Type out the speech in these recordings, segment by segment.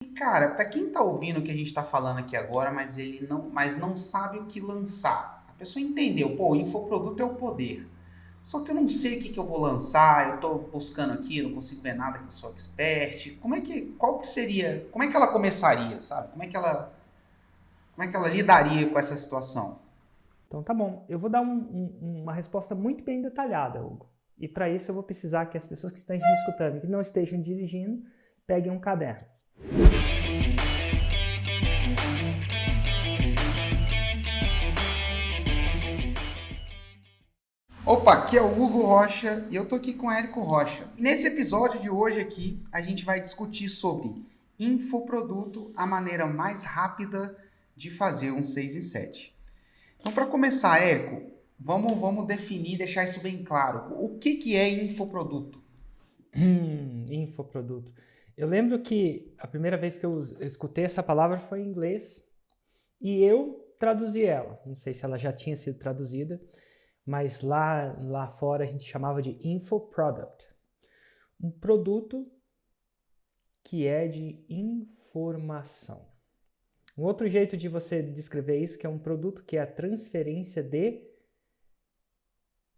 E, cara, para quem tá ouvindo o que a gente tá falando aqui agora, mas não sabe o que lançar. A pessoa entendeu, pô, o infoproduto é o poder. Só que eu não sei o que que eu vou lançar, eu tô buscando aqui, não consigo ver nada que eu sou expert. Qual que seria, como é que ela começaria, sabe? Como é que ela lidaria com essa situação? Então tá bom, eu vou dar uma resposta muito bem detalhada, Hugo. E para isso eu vou precisar que as pessoas que estejam me escutando e que não estejam dirigindo, peguem um caderno. Opa, aqui é o Hugo Rocha e eu tô aqui com o Érico Rocha. Nesse episódio de hoje aqui, a gente vai discutir sobre infoproduto, a maneira mais rápida de fazer um 6 em 7. Então, para começar, Érico, vamos definir, deixar isso bem claro. O que que é infoproduto? Infoproduto. Eu lembro que a primeira vez que eu escutei essa palavra foi em inglês e eu traduzi ela. Não sei se ela já tinha sido traduzida, mas lá fora a gente chamava de infoproduct. Um produto que é de informação. Um outro jeito de você descrever isso que é um produto que é a transferência de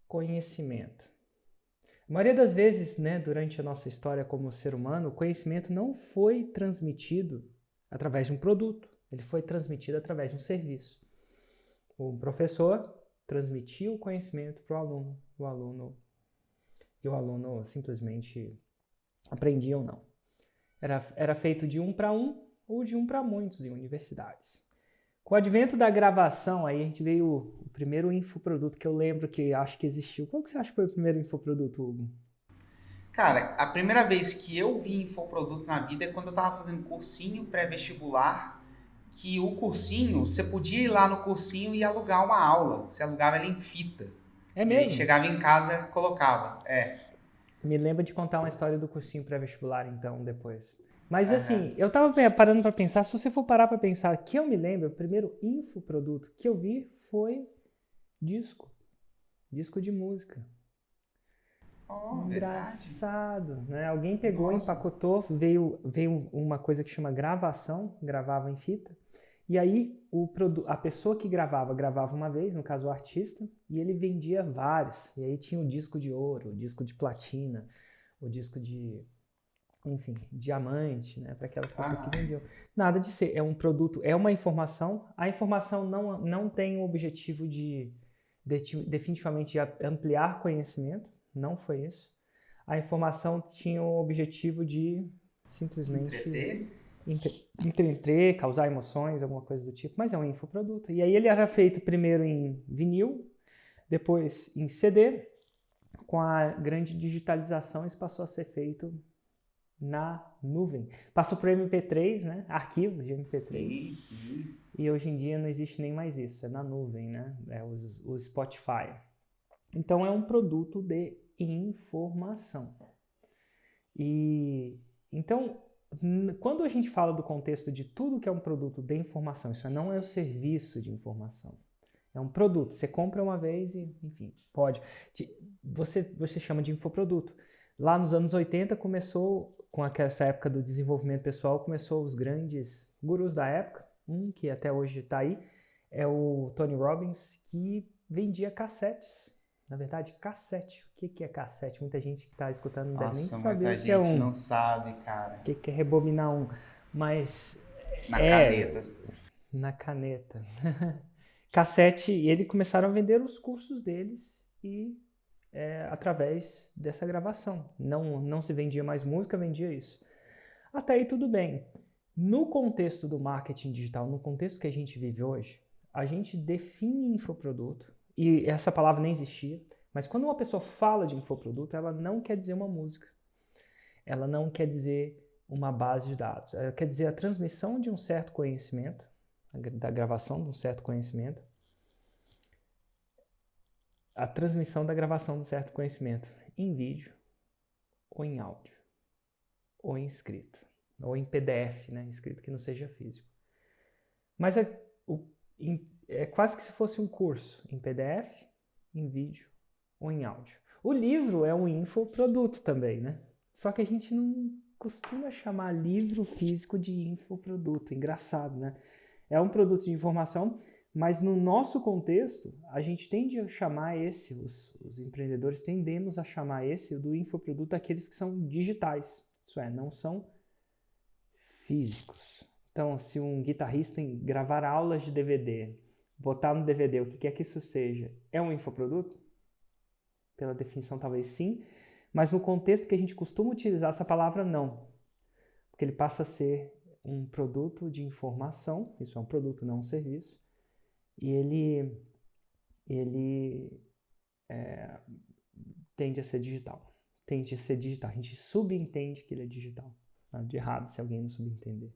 conhecimento. A maioria das vezes, né, durante a nossa história como ser humano, o conhecimento não foi transmitido através de um produto, ele foi transmitido através de um serviço. O professor transmitia o conhecimento para e o aluno simplesmente aprendia ou não. Era feito de um para um ou de um para muitos em universidades. Com o advento da gravação, aí a gente veio o primeiro infoproduto que eu lembro que acho que existiu. Qual que você acha que foi o primeiro infoproduto, Hugo? Cara, a primeira vez que eu vi infoproduto na vida é quando eu tava fazendo cursinho pré-vestibular, que o cursinho, você podia ir lá no cursinho e alugar uma aula. Você alugava ela em fita. É E aí mesmo? chegava em casa, colocava. É. Me lembra de contar uma história do cursinho pré-vestibular, então, depois. Mas Aham. assim, eu tava parando para pensar, se você for parar para pensar, que eu me lembro, o primeiro infoproduto que eu vi foi disco, disco de música. Oh, verdade. Engraçado, né? Alguém pegou, Nossa. empacotou, veio uma coisa que chama gravação, gravava em fita, e aí a pessoa que gravava uma vez, no caso o artista, e ele vendia vários. E aí tinha o disco de ouro, o disco de platina, o disco de, enfim, diamante, né? Para aquelas pessoas que Aham. vendiam. Nada de ser, é um produto, é uma informação. A informação não tem o objetivo definitivamente de ampliar conhecimento, não foi isso. A informação tinha o objetivo de simplesmente Entreter? entreter, causar emoções, alguma coisa do tipo, mas é um infoproduto. E aí ele era feito primeiro em vinil, depois em CD, com a grande digitalização isso passou a ser feito na nuvem. Passou para o MP3, né? Arquivos de MP3. Sim, sim. E hoje em dia não existe nem mais isso, é na nuvem, né? É o Spotify. Então é um produto de informação. E então, quando a gente fala do contexto de tudo que é um produto de informação, isso não é o serviço de informação. É um produto. Você compra uma vez e, enfim, pode. Você chama de infoproduto. Lá nos anos 80 começou, com essa época do desenvolvimento pessoal, começou os grandes gurus da época. Um que até hoje está aí é o Tony Robbins, que vendia cassetes. Na verdade, cassete. O que é cassete? Muita gente que está escutando não deve nem Nossa, saber muita o que é gente um, não sabe, cara. o que é rebobinar um. Mas Na é caneta. na caneta. Cassete, e eles começaram a vender os cursos deles e através dessa gravação. Não se vendia mais música, vendia isso. Até aí tudo bem. No contexto do marketing digital, no contexto que a gente vive hoje, a gente define infoproduto, e essa palavra nem existia, mas quando uma pessoa fala de infoproduto, ela não quer dizer uma música, ela não quer dizer uma base de dados, ela quer dizer a transmissão de um certo conhecimento, da gravação de um certo conhecimento, a transmissão da gravação de certo conhecimento em vídeo, ou em áudio, ou em escrito, ou em PDF, né, escrito que não seja físico. Mas é quase que se fosse um curso em PDF, em vídeo ou em áudio. O livro é um infoproduto também, né? Só que a gente não costuma chamar livro físico de infoproduto. Engraçado, né? É um produto de informação, mas no nosso contexto, a gente tende a chamar os empreendedores tendemos a chamar do infoproduto aqueles que são digitais. Isso é, não são físicos. Então, se um guitarrista gravar aulas de DVD, botar no DVD, o que quer que isso seja, é um infoproduto? Pela definição, talvez sim, mas no contexto que a gente costuma utilizar essa palavra, não. Porque ele passa a ser um produto de informação, isso é um produto, não um serviço, e ele tende a ser digital. Tende a ser digital. A gente subentende que ele é digital. Nada de errado se alguém não subentender.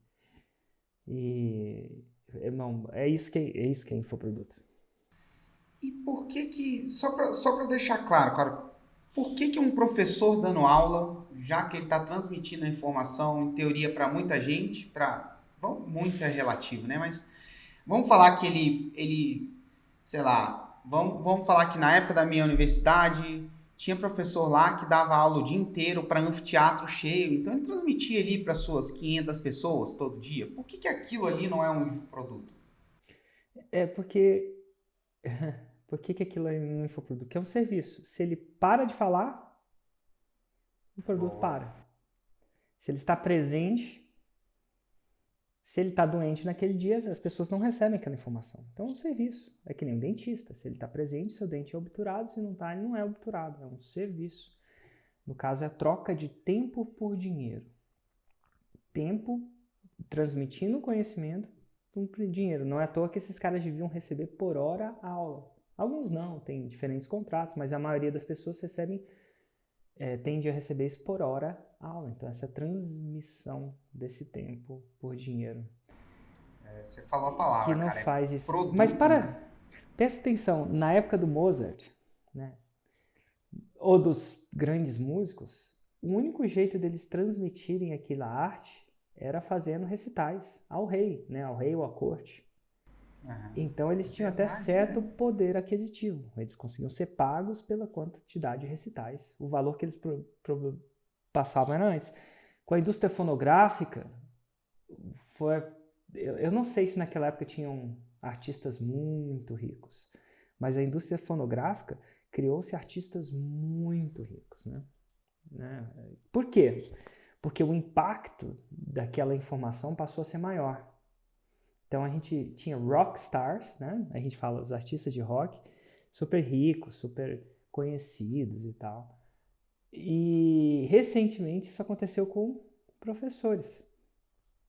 E, irmão, é isso que é infoproduto. E por que só para deixar claro, cara, por que um professor dando aula, já que ele está transmitindo a informação, em teoria, para muita gente, muito é relativo, né? Mas vamos falar que ele sei lá, vamos falar que na época da minha universidade tinha professor lá que dava aula o dia inteiro para anfiteatro cheio, então ele transmitia ali para suas 500 pessoas todo dia. Por que aquilo ali não é um infoproduto? Por que aquilo é um infoproduto? Porque é um serviço. Se ele para de falar, o produto para. Se ele está presente, se ele está doente naquele dia, as pessoas não recebem aquela informação. Então é um serviço. É que nem um dentista. Se ele está presente, seu dente é obturado. Se não está, ele não é obturado. É um serviço. No caso, é a troca de tempo por dinheiro. Tempo transmitindo conhecimento por dinheiro. Não é à toa que esses caras deviam receber por hora a aula. Alguns não, tem diferentes contratos, mas a maioria das pessoas tende a receber isso por hora a aula. Então, essa transmissão desse tempo por dinheiro. Você falou a palavra, que não cara, faz isso. produto, mas né? Presta atenção, na época do Mozart, né, ou dos grandes músicos, o único jeito deles transmitirem aquela arte era fazendo recitais ao rei, né, ao rei ou à corte. Então eles tinham até certo poder aquisitivo. Eles conseguiam ser pagos pela quantidade de recitais. O valor que eles passavam era antes. Com a indústria fonográfica, eu não sei se naquela época tinham artistas muito ricos, mas a indústria fonográfica criou-se artistas muito ricos, né? Por quê? Porque o impacto daquela informação passou a ser maior. Então a gente tinha rock stars, né? A gente fala os artistas de rock, super ricos, super conhecidos e tal. E recentemente isso aconteceu com professores.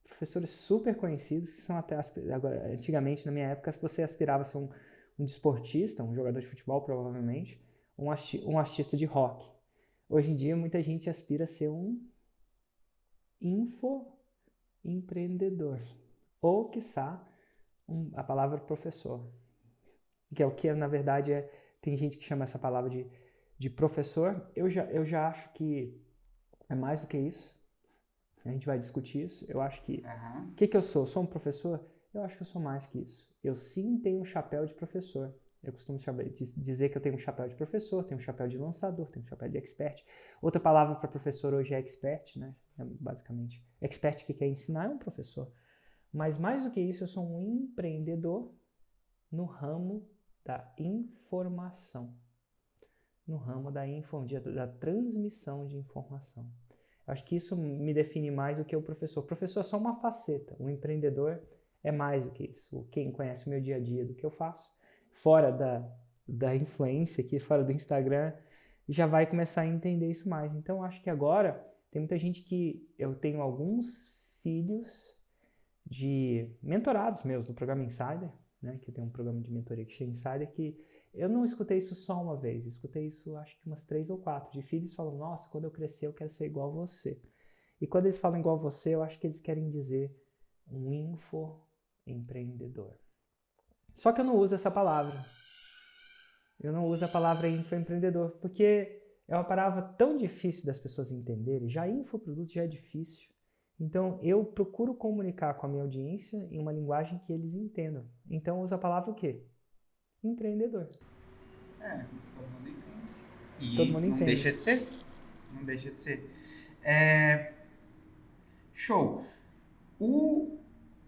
Professores super conhecidos, que são até, agora, antigamente, na minha época, você aspirava a ser um desportista, um jogador de futebol, provavelmente, um artista de rock. Hoje em dia, muita gente aspira a ser um infoempreendedor. Ou, quiçá, a palavra professor. Que é o que, na verdade, tem gente que chama essa palavra de professor. Eu já acho que é mais do que isso. A gente vai discutir isso. Eu acho que... O que eu sou? Sou um professor? Eu acho que eu sou mais que isso. Eu sim tenho um chapéu de professor. Eu costumo dizer que eu tenho um chapéu de professor, tenho um chapéu de lançador, tenho um chapéu de expert. Outra palavra para professor hoje é expert, né? Basicamente. Expert que quer ensinar é um professor. Mas mais do que isso, eu sou um empreendedor no ramo da informação. No ramo da transmissão de informação. Eu acho que isso me define mais do que o professor. O professor é só uma faceta. O empreendedor é mais do que isso. Quem conhece o meu dia a dia do que eu faço, fora da influência aqui, fora do Instagram, já vai começar a entender isso mais. Então, eu acho que agora tem muita gente que... Eu tenho alguns filhos de mentorados meus no programa Insider, né, que tem um programa de mentoria que chama Insider, que eu não escutei isso só uma vez, escutei isso acho que umas 3 ou 4, de filhos falando, nossa, quando eu crescer eu quero ser igual a você. E quando eles falam igual a você, eu acho que eles querem dizer um infoempreendedor. Só que eu não uso essa palavra. Eu não uso a palavra infoempreendedor, porque é uma palavra tão difícil das pessoas entenderem, já infoproduto já é difícil. Então, eu procuro comunicar com a minha audiência em uma linguagem que eles entendam. Então, eu uso a palavra o quê? Empreendedor. Todo mundo entende. E todo mundo não entende. Deixa de ser. Não deixa de ser. Show. O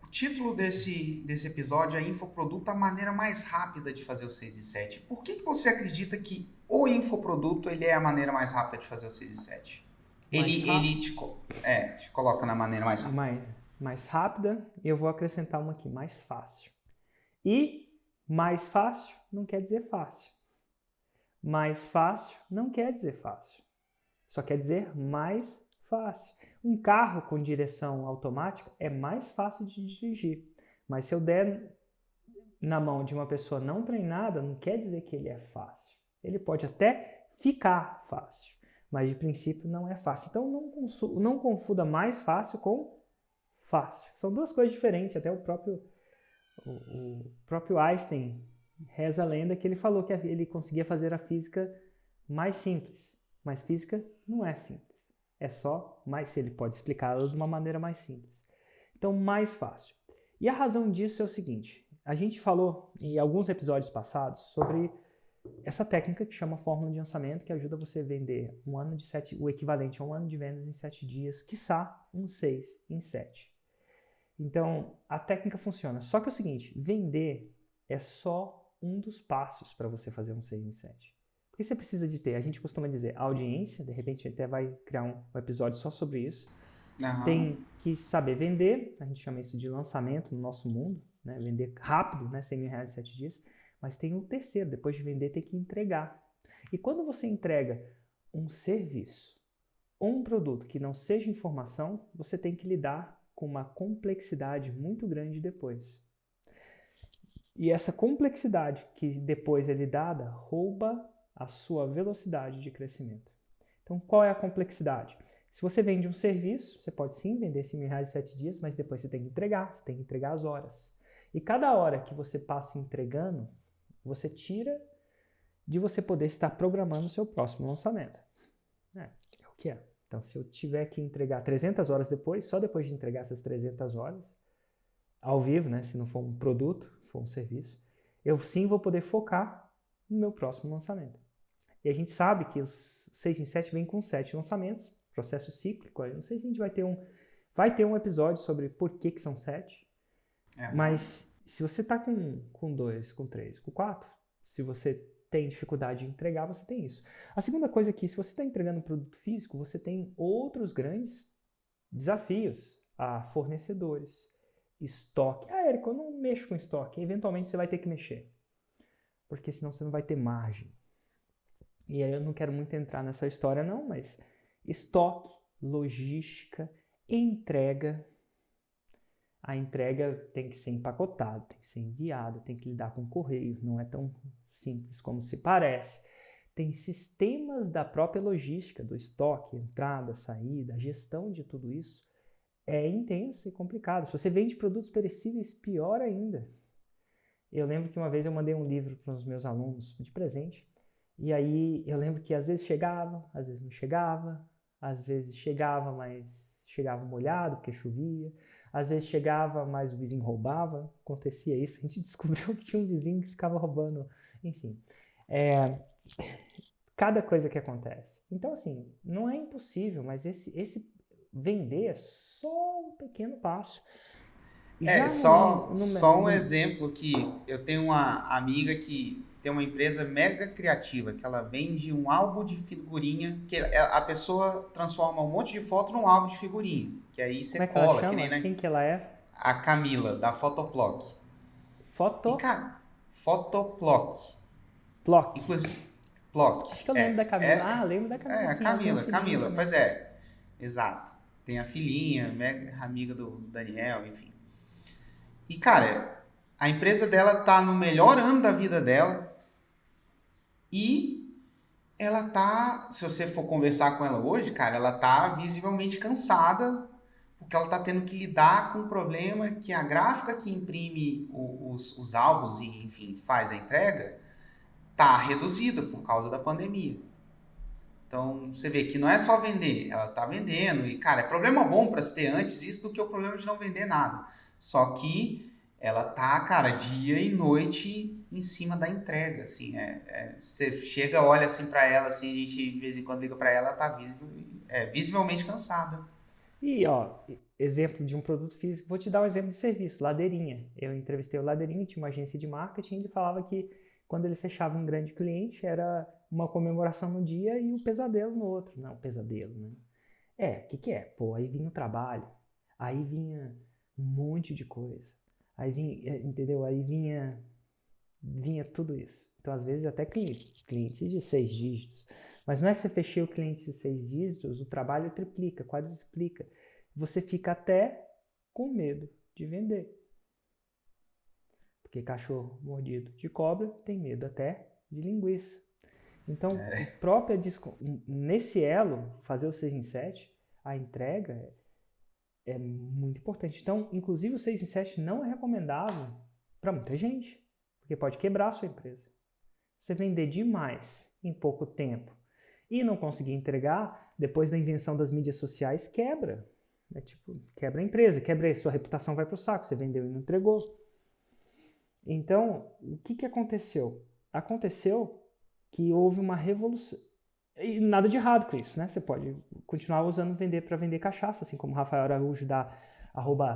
título desse episódio é Infoproduto, a maneira mais rápida de fazer o 6 e 7. Por que você acredita que o infoproduto ele é a maneira mais rápida de fazer o 6 e 7? Ele te coloca na maneira mais rápida. Mais rápida, e eu vou acrescentar uma aqui, mais fácil. E mais fácil não quer dizer fácil. Mais fácil não quer dizer fácil. Só quer dizer mais fácil. Um carro com direção automática é mais fácil de dirigir. Mas se eu der na mão de uma pessoa não treinada, não quer dizer que ele é fácil. Ele pode até ficar fácil, mas de princípio não é fácil. Então não confunda mais fácil com fácil. São duas coisas diferentes. Até o próprio Einstein reza a lenda que ele falou que ele conseguia fazer a física mais simples. Mas física não é simples. É só mais, ele pode explicá-la de uma maneira mais simples. Então, mais fácil. E a razão disso é o seguinte. A gente falou em alguns episódios passados sobre essa técnica que chama fórmula de lançamento, que ajuda você a vender o equivalente a um ano de vendas em 7 dias, quiçá 6 em 7. Então, a técnica funciona. Só que é o seguinte, vender é só um dos passos para você fazer um 6 em 7. O que você precisa de ter? A gente costuma dizer audiência, de repente até vai criar um episódio só sobre isso. Uhum. Tem que saber vender, a gente chama isso de lançamento no nosso mundo, né? Vender rápido, né? 100 mil reais em 7 dias. Mas tem o terceiro, depois de vender tem que entregar. E quando você entrega um serviço ou um produto que não seja informação, você tem que lidar com uma complexidade muito grande depois. E essa complexidade que depois é lidada rouba a sua velocidade de crescimento. Então, qual é a complexidade? Se você vende um serviço, você pode sim vender 100 mil reais em 7 dias, mas depois você tem que entregar as horas. E cada hora que você passa entregando, você tira de você poder estar programando o seu próximo lançamento. É o que é. Então, se eu tiver que entregar 300 horas depois, só depois de entregar essas 300 horas, ao vivo, né, se não for um produto, for um serviço, eu sim vou poder focar no meu próximo lançamento. E a gente sabe que os 6 em 7 vem com 7 lançamentos, processo cíclico. Eu não sei se a gente vai ter um episódio sobre por que são 7, mas se você está com 2, com 3, com 4, se você tem dificuldade de entregar, você tem isso. A segunda coisa é que se você está entregando um produto físico, você tem outros grandes desafios a fornecedores, estoque. Érico, eu não mexo com estoque. Eventualmente você vai ter que mexer, porque senão você não vai ter margem. E aí eu não quero muito entrar nessa história não, mas estoque, logística, entrega. A entrega tem que ser empacotada, tem que ser enviada, tem que lidar com correio, não é tão simples como se parece. Tem sistemas da própria logística, do estoque, entrada, saída, gestão de tudo isso. É intenso e complicado. Se você vende produtos perecíveis, pior ainda. Eu lembro que uma vez eu mandei um livro para os meus alunos de presente, e aí eu lembro que às vezes chegava, às vezes não chegava, às vezes chegava, mas chegava molhado porque chovia, às vezes chegava, mas o vizinho roubava, acontecia isso, a gente descobriu que tinha um vizinho que ficava roubando, enfim. Cada coisa que acontece. Então assim, não é impossível, mas esse vender é só um pequeno passo. Só um exemplo que eu tenho uma amiga que tem uma empresa mega criativa, que ela vende um álbum de figurinha, que a pessoa transforma um monte de foto num álbum de figurinha, que aí você Como é que ela cola, chama? que nem, né? Quem que ela é? A Camila, da Photoplock. Photoplock. Plock. Inclusive, Plock. Acho que eu lembro da Camila. Lembro da Camila. É, sim, Camila, pois é. Exato. Tem a filhinha, mega amiga do Daniel, enfim. E, cara, a empresa dela tá no melhor ano da vida dela e ela tá, se você for conversar com ela hoje, cara, ela tá visivelmente cansada porque ela tá tendo que lidar com um problema que a gráfica que imprime os álbuns e, enfim, faz a entrega tá reduzida por causa da pandemia. Então, você vê que não é só vender, ela tá vendendo e, cara, é problema bom para se ter antes isso do que o problema de não vender nada. Só que ela tá, cara, dia e noite em cima da entrega, assim, você chega, olha assim para ela, assim, a gente de vez em quando liga para ela, ela tá visivelmente cansada. E, ó, exemplo de um produto físico, vou te dar um exemplo de serviço, Ladeirinha. Eu entrevistei o Ladeirinha, tinha uma agência de marketing, e ele falava que quando ele fechava um grande cliente, era uma comemoração no dia e o pesadelo no outro. Não, pesadelo, né? O que é? Pô, aí vinha o trabalho, aí vinha um monte de coisa, aí vinha, entendeu? Aí vinha tudo isso. Então, às vezes, até clientes de 6 dígitos. Mas não é você fechar o cliente de 6 dígitos, o trabalho triplica, quadruplica. Você fica até com medo de vender. Porque cachorro mordido de cobra tem medo até de linguiça. Então, nesse elo, fazer o 6 em 7, a entrega é muito importante. Então, inclusive o 6 em 7 não é recomendável para muita gente, porque pode quebrar a sua empresa. Você vender demais em pouco tempo e não conseguir entregar, depois da invenção das mídias sociais, quebra. É tipo, quebra a empresa, quebra a sua reputação, vai pro saco, você vendeu e não entregou. Então, o que aconteceu? Aconteceu que houve uma revolução. E nada de errado com isso, né? Você pode continuar usando vender para vender cachaça, assim como o Rafael Araújo da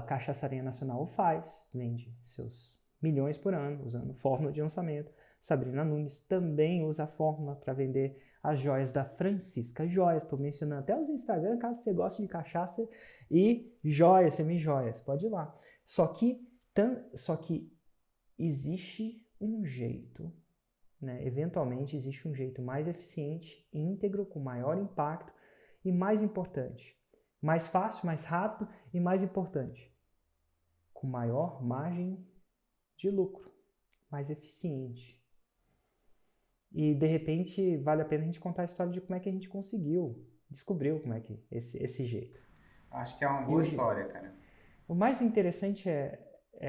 @cachaçaria nacional faz, vende seus milhões por ano usando fórmula de lançamento. Sabrina Nunes também usa a fórmula para vender as joias da Francisca Joias. Estou mencionando até os Instagram, caso você goste de cachaça e joias, semi-joias, pode ir lá. Só que existe um jeito, né? Eventualmente existe um jeito mais eficiente, íntegro, com maior impacto e mais importante, mais fácil, mais rápido e mais importante, com maior margem de lucro, mais eficiente. E de repente vale a pena a gente contar a história de como é que a gente descobriu como é que esse jeito. Acho que é uma E boa história, cara. o mais interessante é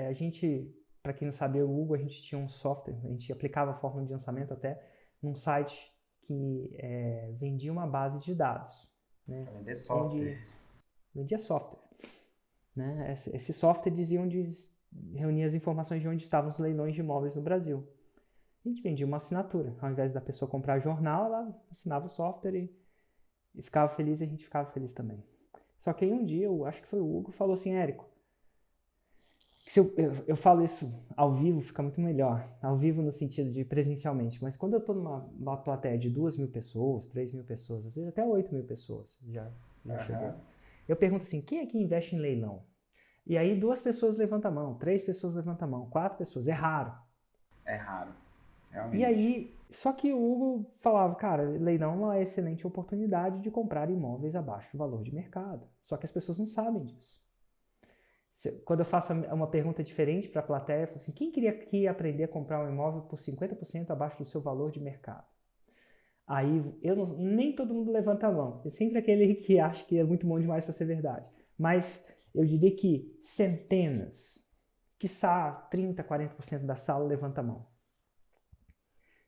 a gente, para quem não sabe, o Hugo, a gente tinha um software, a gente aplicava a fórmula de lançamento até num site que vendia uma base de dados, né? Pra vender software. Vendia software, né? Esse software dizia onde reunia as informações de onde estavam os leilões de imóveis no Brasil. A gente vendia uma assinatura, ao invés da pessoa comprar jornal, ela assinava o software e ficava feliz e a gente ficava feliz também. Só que aí um dia, eu acho que foi o Hugo, falou assim: Érico, se eu falo isso ao vivo, fica muito melhor. Ao vivo no sentido de presencialmente. Mas quando eu estou numa plateia de 2.000 pessoas, 3.000 pessoas, às vezes até 8.000 pessoas já chegou. Eu pergunto assim, quem é que investe em leilão? E aí 2 pessoas levantam a mão, 3 pessoas levantam a mão, 4 pessoas. É raro. É raro, realmente. E aí, só que o Hugo falava, cara, leilão é uma excelente oportunidade de comprar imóveis abaixo do valor de mercado. Só que as pessoas não sabem disso. Quando eu faço uma pergunta diferente para a plateia, eu falo assim, quem queria aqui aprender a comprar um imóvel por 50% abaixo do seu valor de mercado? Aí nem todo mundo levanta a mão. É sempre aquele que acha que é muito bom demais para ser verdade. Mas eu diria que centenas, quiçá 30, 40% da sala levanta a mão.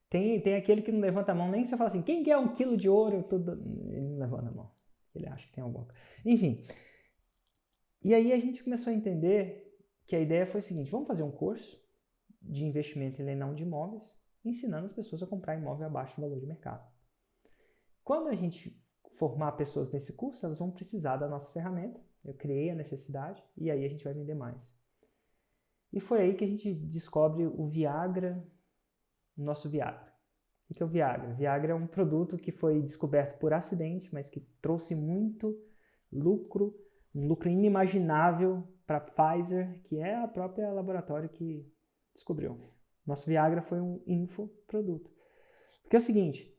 Tem aquele que não levanta a mão, nem você fala assim, quem quer 1 quilo de ouro? Ele não levanta a mão. Ele acha que tem alguma coisa. Enfim. E aí a gente começou a entender que a ideia foi o seguinte, vamos fazer um curso de investimento em leilão de imóveis, ensinando as pessoas a comprar imóvel abaixo do valor de mercado. Quando a gente formar pessoas nesse curso, elas vão precisar da nossa ferramenta. Eu criei a necessidade e aí a gente vai vender mais. E foi aí que a gente descobre o Viagra, o nosso Viagra. O que é o Viagra? Viagra é um produto que foi descoberto por acidente, mas que trouxe muito lucro, um lucro inimaginável para a Pfizer, que é a própria laboratório que descobriu. Nosso Viagra foi um infoproduto. Porque é o seguinte,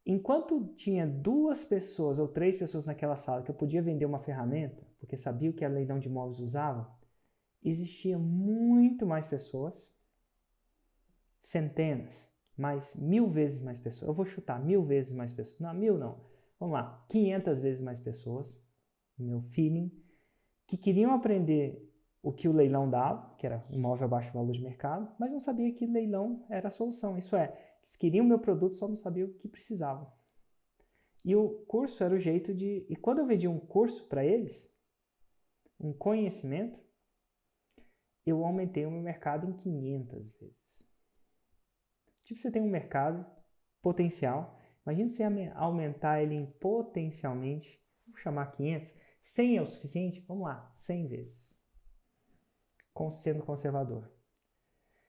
enquanto tinha 2 pessoas ou 3 pessoas naquela sala que eu podia vender uma ferramenta, porque sabia o que a leilão de imóveis usava, existia muito mais pessoas, centenas, mais 1.000 vezes mais pessoas. Eu vou chutar 1.000 vezes mais pessoas. Não, 1.000 não. Vamos lá, 500 vezes mais pessoas, meu feeling, que queriam aprender o que o leilão dava, que era imóvel abaixo do valor de mercado, mas não sabia que leilão era a solução. Isso é, eles queriam o meu produto, só não sabiam o que precisavam. E o curso era o jeito de... E quando eu vendi um curso para eles, um conhecimento, eu aumentei o meu mercado em 500 vezes. Tipo, você tem um mercado potencial, imagina você aumentar ele em potencialmente, vou chamar 500, 100 é o suficiente? Vamos lá, 100 vezes. Sendo conservador.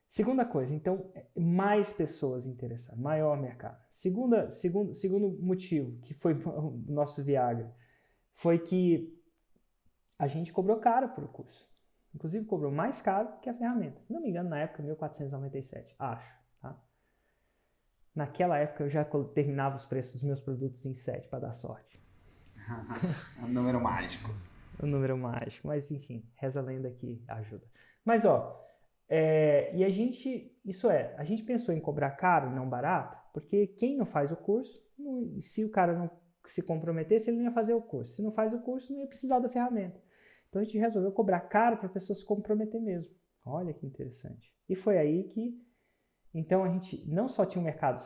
Segunda coisa, então, mais pessoas interessadas, maior mercado. Segundo motivo, que foi o nosso Viagra, foi que a gente cobrou caro por o curso. Inclusive, cobrou mais caro que a ferramenta. Se não me engano, na época, 1.497, acho. Tá? Naquela época, eu já terminava os preços dos meus produtos em 7 para dar sorte. Um número mágico. Um número mágico. Mas, enfim, reza a lenda que ajuda. Mas, ó, e a gente pensou em cobrar caro, não barato, porque quem não faz o curso, se o cara não se comprometesse, ele não ia fazer o curso. Se não faz o curso, não ia precisar da ferramenta. Então a gente resolveu cobrar caro para a pessoa se comprometer mesmo. Olha que interessante. E foi aí que, então a gente não só tinha um mercado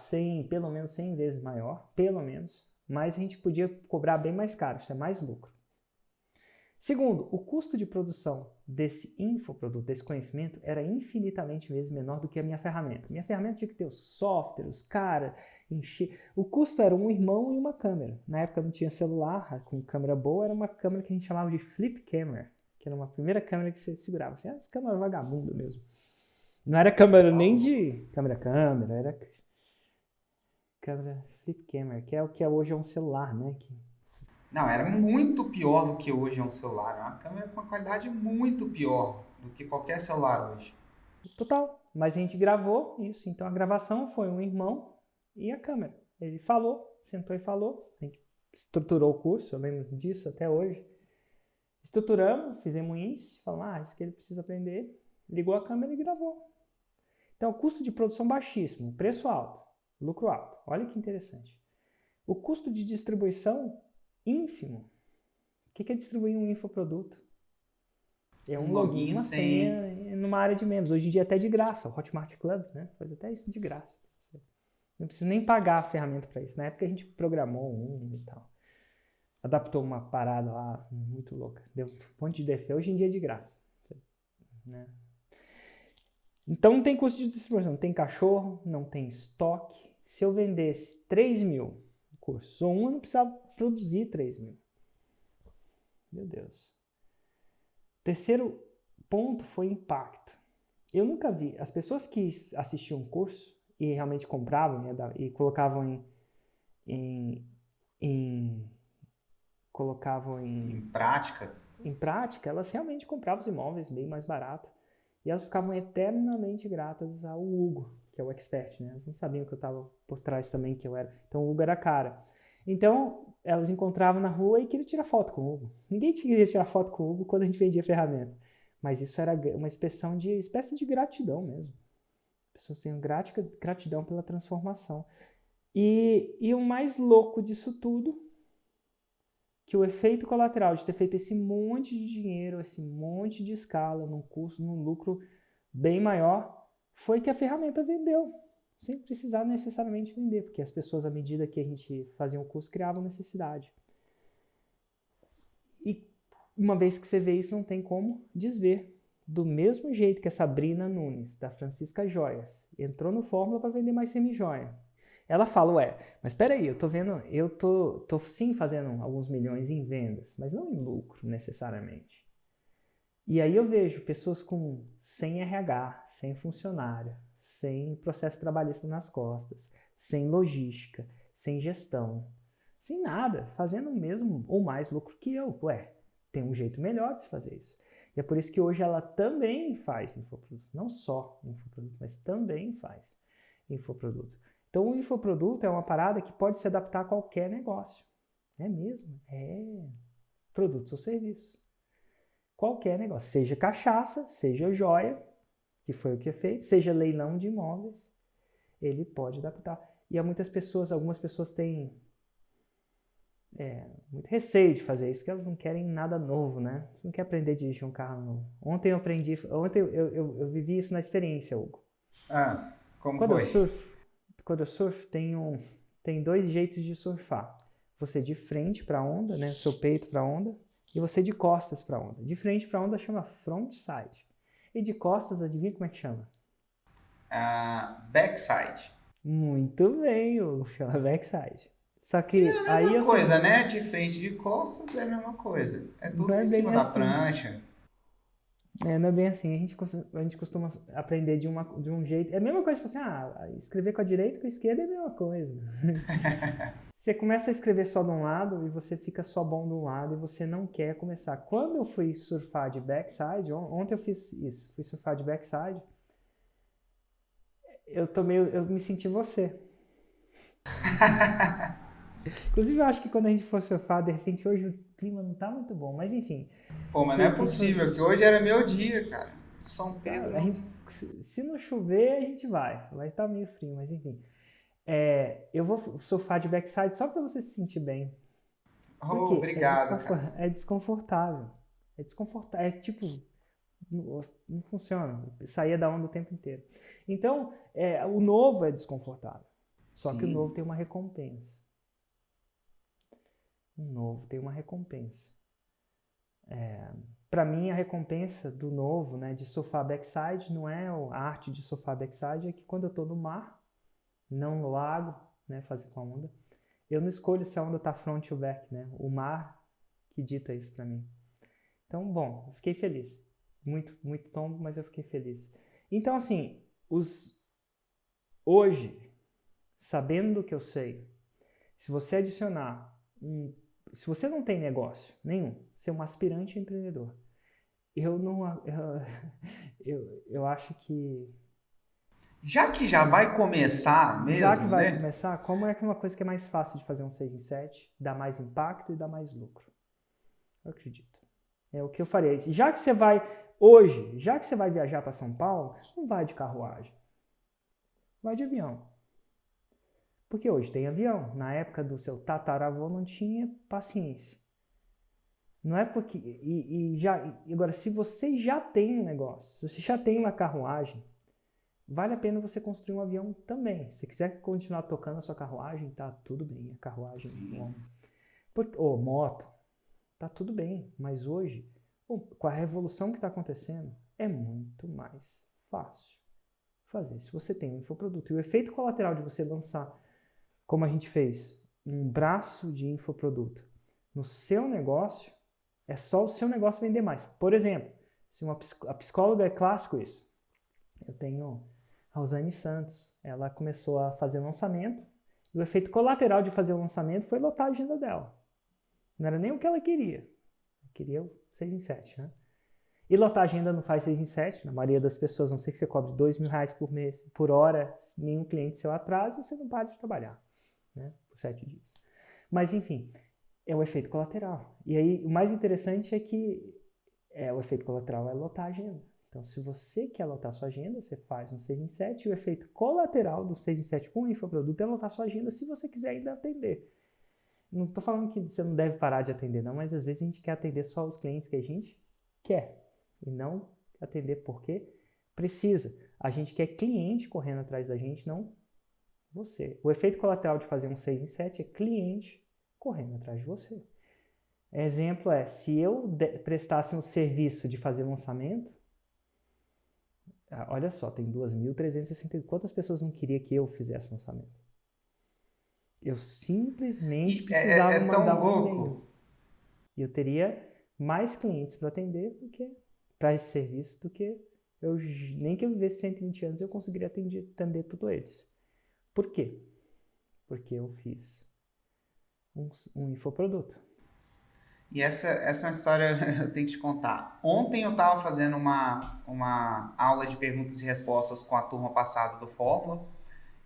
pelo menos 100 vezes maior, pelo menos, mas a gente podia cobrar bem mais caro, isso é mais lucro. Segundo, o custo de produção desse infoproduto, desse conhecimento, era infinitamente vezes menor do que a minha ferramenta. Minha ferramenta tinha que ter o software, os caras, encher. O custo era um irmão e uma câmera. Na época não tinha celular, com câmera boa, era uma câmera que a gente chamava de flip camera, que era uma primeira câmera que você segurava. Assim, essa câmera vagabunda mesmo. Não era câmera nem de câmera, era câmera flip camera, que é o que hoje é um celular, né? Não, era muito pior do que hoje é um celular. É uma câmera com uma qualidade muito pior do que qualquer celular hoje. Total. Mas a gente gravou isso. Então a gravação foi um irmão e a câmera. Ele falou, sentou e falou. A gente estruturou o curso, eu lembro disso até hoje. Estruturamos, fizemos um índice, falamos, isso que ele precisa aprender. Ligou a câmera e gravou. Então o custo de produção baixíssimo, preço alto, lucro alto. Olha que interessante. O custo de distribuição ínfimo. O que é distribuir um infoproduto? É um login, uma senha numa área de membros. Hoje em dia até de graça. O Hotmart Club, né? Faz até isso de graça. Você não precisa nem pagar a ferramenta para isso. Na época a gente programou um e tal. Adaptou uma parada lá muito louca. Deu um monte de defeito. Hoje em dia é de graça. Né? Então não tem custo de distribuição. Não tem cachorro, não tem estoque. Se eu vendesse 3.000 cursos ou eu não precisava produzir 3.000. Meu Deus. Terceiro ponto foi impacto. Eu nunca vi. As pessoas que assistiam um curso e realmente compravam e colocavam em prática. Em prática, elas realmente compravam os imóveis bem mais barato. E elas ficavam eternamente gratas ao Hugo, que é o expert, né? Elas não sabiam que eu estava por trás também, que eu era. Então o Hugo era cara. Então, elas encontravam na rua e queriam tirar foto com o Hugo. Ninguém queria tirar foto com o Hugo quando a gente vendia ferramenta. Mas isso era uma espécie de gratidão mesmo. As pessoas tinham gratidão pela transformação. E o mais louco disso tudo, que o efeito colateral de ter feito esse monte de dinheiro, esse monte de escala, num custo, num lucro bem maior, foi que a ferramenta vendeu. Sem precisar necessariamente vender, porque as pessoas, à medida que a gente fazia um curso, criavam necessidade. E uma vez que você vê isso, não tem como desver. Do mesmo jeito que a Sabrina Nunes, da Francisca Joias, entrou no Fórmula para vender mais semi-joia. Ela fala, mas peraí, eu tô sim fazendo alguns milhões em vendas, mas não em lucro necessariamente. E aí eu vejo pessoas sem RH, sem funcionário, sem processo trabalhista nas costas, sem logística, sem gestão, sem nada, fazendo o mesmo ou mais lucro que eu. Tem um jeito melhor de se fazer isso. E é por isso que hoje ela também faz infoproduto. Não só infoproduto, mas também faz infoproduto. Então o infoproduto é uma parada que pode se adaptar a qualquer negócio. É mesmo? É. Produtos ou serviços. Qualquer negócio. Seja cachaça, seja joia, que foi o que é feito, seja leilão de imóveis, ele pode adaptar. E algumas pessoas têm muito receio de fazer isso, porque elas não querem nada novo, né? Você não quer aprender a dirigir um carro novo. Ontem eu vivi isso na experiência, Hugo. Como quando foi? Quando eu surfo, tem 2 jeitos de surfar. Você de frente para a onda, né? Seu peito para a onda, e você de costas para a onda. De frente para a onda chama frontside. E de costas, adivinha como é que chama? Backside. Muito bem, Hugo. Chama backside. Só que É a aí mesma eu coisa, sempre... né? De frente e de costas é a mesma coisa. É Não tudo é em bem cima da assim. prancha. Não é bem assim. A gente costuma aprender de um jeito. É a mesma coisa, tipo assim, escrever com a direita e com a esquerda é a mesma coisa. Você começa a escrever só de um lado e você fica só bom de um lado e você não quer começar. Quando eu fui surfar de backside, ontem eu fiz isso, fui surfar de backside, eu me senti você. Inclusive eu acho que quando a gente for surfar, de repente hoje o clima não tá muito bom, mas enfim, Pô, mas não é se quem for, possível, que hoje era meu dia, cara. São tá, Pedro não. se não chover a gente vai estar meio frio, mas enfim. Eu vou surfar de backside só para você se sentir bem. Por Oh, quê? obrigado, cara. É desconfortável. É desconfortável. É tipo, não funciona. Saía da onda o tempo inteiro. Então, o novo é desconfortável. Só que o novo Sim. tem uma recompensa. O novo tem uma recompensa. Para mim, a recompensa do novo, né, de surfar backside, não é a arte de surfar backside, é que quando eu estou no mar, não no lago, né, fazendo a onda, eu não escolho se a onda está front ou back, né? O mar que dita isso para mim. Então, bom, eu fiquei feliz. Muito, muito tombo, mas eu fiquei feliz. Então, assim, hoje, sabendo do que eu sei, se você adicionar se você não tem negócio nenhum, você é um aspirante empreendedor. Eu não, eu acho que Já que já vai começar já que mesmo, vai né? começar, como é que é uma coisa que é mais fácil de fazer um 6 em 7, dá mais impacto e dá mais lucro? Eu acredito. É o que eu faria. Já que você vai hoje, já que você vai viajar para São Paulo, não vai de carruagem, vai de avião. Porque hoje tem avião. Na época do seu tataravô não tinha paciência. Não é porque. Agora, se você já tem um negócio, se você já tem uma carruagem, vale a pena você construir um avião também. Se quiser continuar tocando a sua carruagem, tá tudo bem. A carruagem, Sim. ou moto, tá tudo bem. Mas hoje, com a revolução que está acontecendo, é muito mais fácil fazer. Se você tem um infoproduto. E o efeito colateral de você lançar, como a gente fez, um braço de infoproduto no seu negócio, é só o seu negócio vender mais. Por exemplo, se a psicóloga é clássico isso. Eu tenho a Rosane Santos. Ela começou a fazer lançamento e o efeito colateral de fazer o lançamento foi lotar a agenda dela. Não era nem o que ela queria. Ela queria o 6 em 7, né? E lotar a agenda não faz 6 em 7. Na maioria das pessoas, a não sei que você cobre R$2.000 por mês, por hora, se nenhum cliente seu atrasa, você não para de trabalhar, né? Por 7 dias. Mas, enfim, é o efeito colateral. E aí, o mais interessante é que o efeito colateral é lotar a agenda. Então, se você quer lotar sua agenda, você faz um 6 em 7 e o efeito colateral do 6 em 7 com o infoproduto é lotar sua agenda se você quiser ainda atender. Não estou falando que você não deve parar de atender, não, mas às vezes a gente quer atender só os clientes que a gente quer e não atender porque precisa. A gente quer cliente correndo atrás da gente, não você. O efeito colateral de fazer um 6 em 7 é cliente correndo atrás de você. Exemplo se eu prestasse um serviço de fazer lançamento, olha só, tem 2.360. Quantas pessoas não queriam que eu fizesse lançamento? Eu simplesmente E precisava é mandar tão um e-mail. louco. E eu teria mais clientes para atender do que para esse serviço do que nem que eu vivesse 120 anos eu conseguiria atender todos eles. Por quê? Porque eu fiz um infoproduto. E essa é uma história que eu tenho que te contar. Ontem eu estava fazendo uma aula de perguntas e respostas com a turma passada do Fórmula.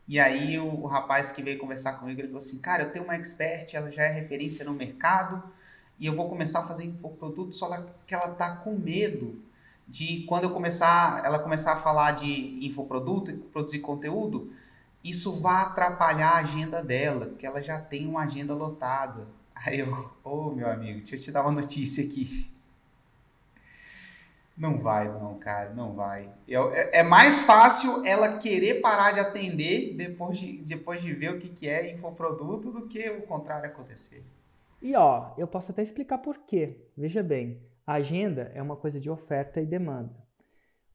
E aí o rapaz que veio conversar comigo, ele falou assim, cara, eu tenho uma expert, ela já é referência no mercado, e eu vou começar a fazer infoproduto, só que ela tá com medo de quando ela começar a falar de infoproduto e produzir conteúdo, isso vai atrapalhar a agenda dela, porque ela já tem uma agenda lotada. Aí eu, meu amigo, deixa eu te dar uma notícia aqui. Não vai, não, cara, não vai. É mais fácil ela querer parar de atender depois de ver o que é infoproduto do que o contrário acontecer. E eu posso até explicar por quê. Veja bem, a agenda é uma coisa de oferta e demanda.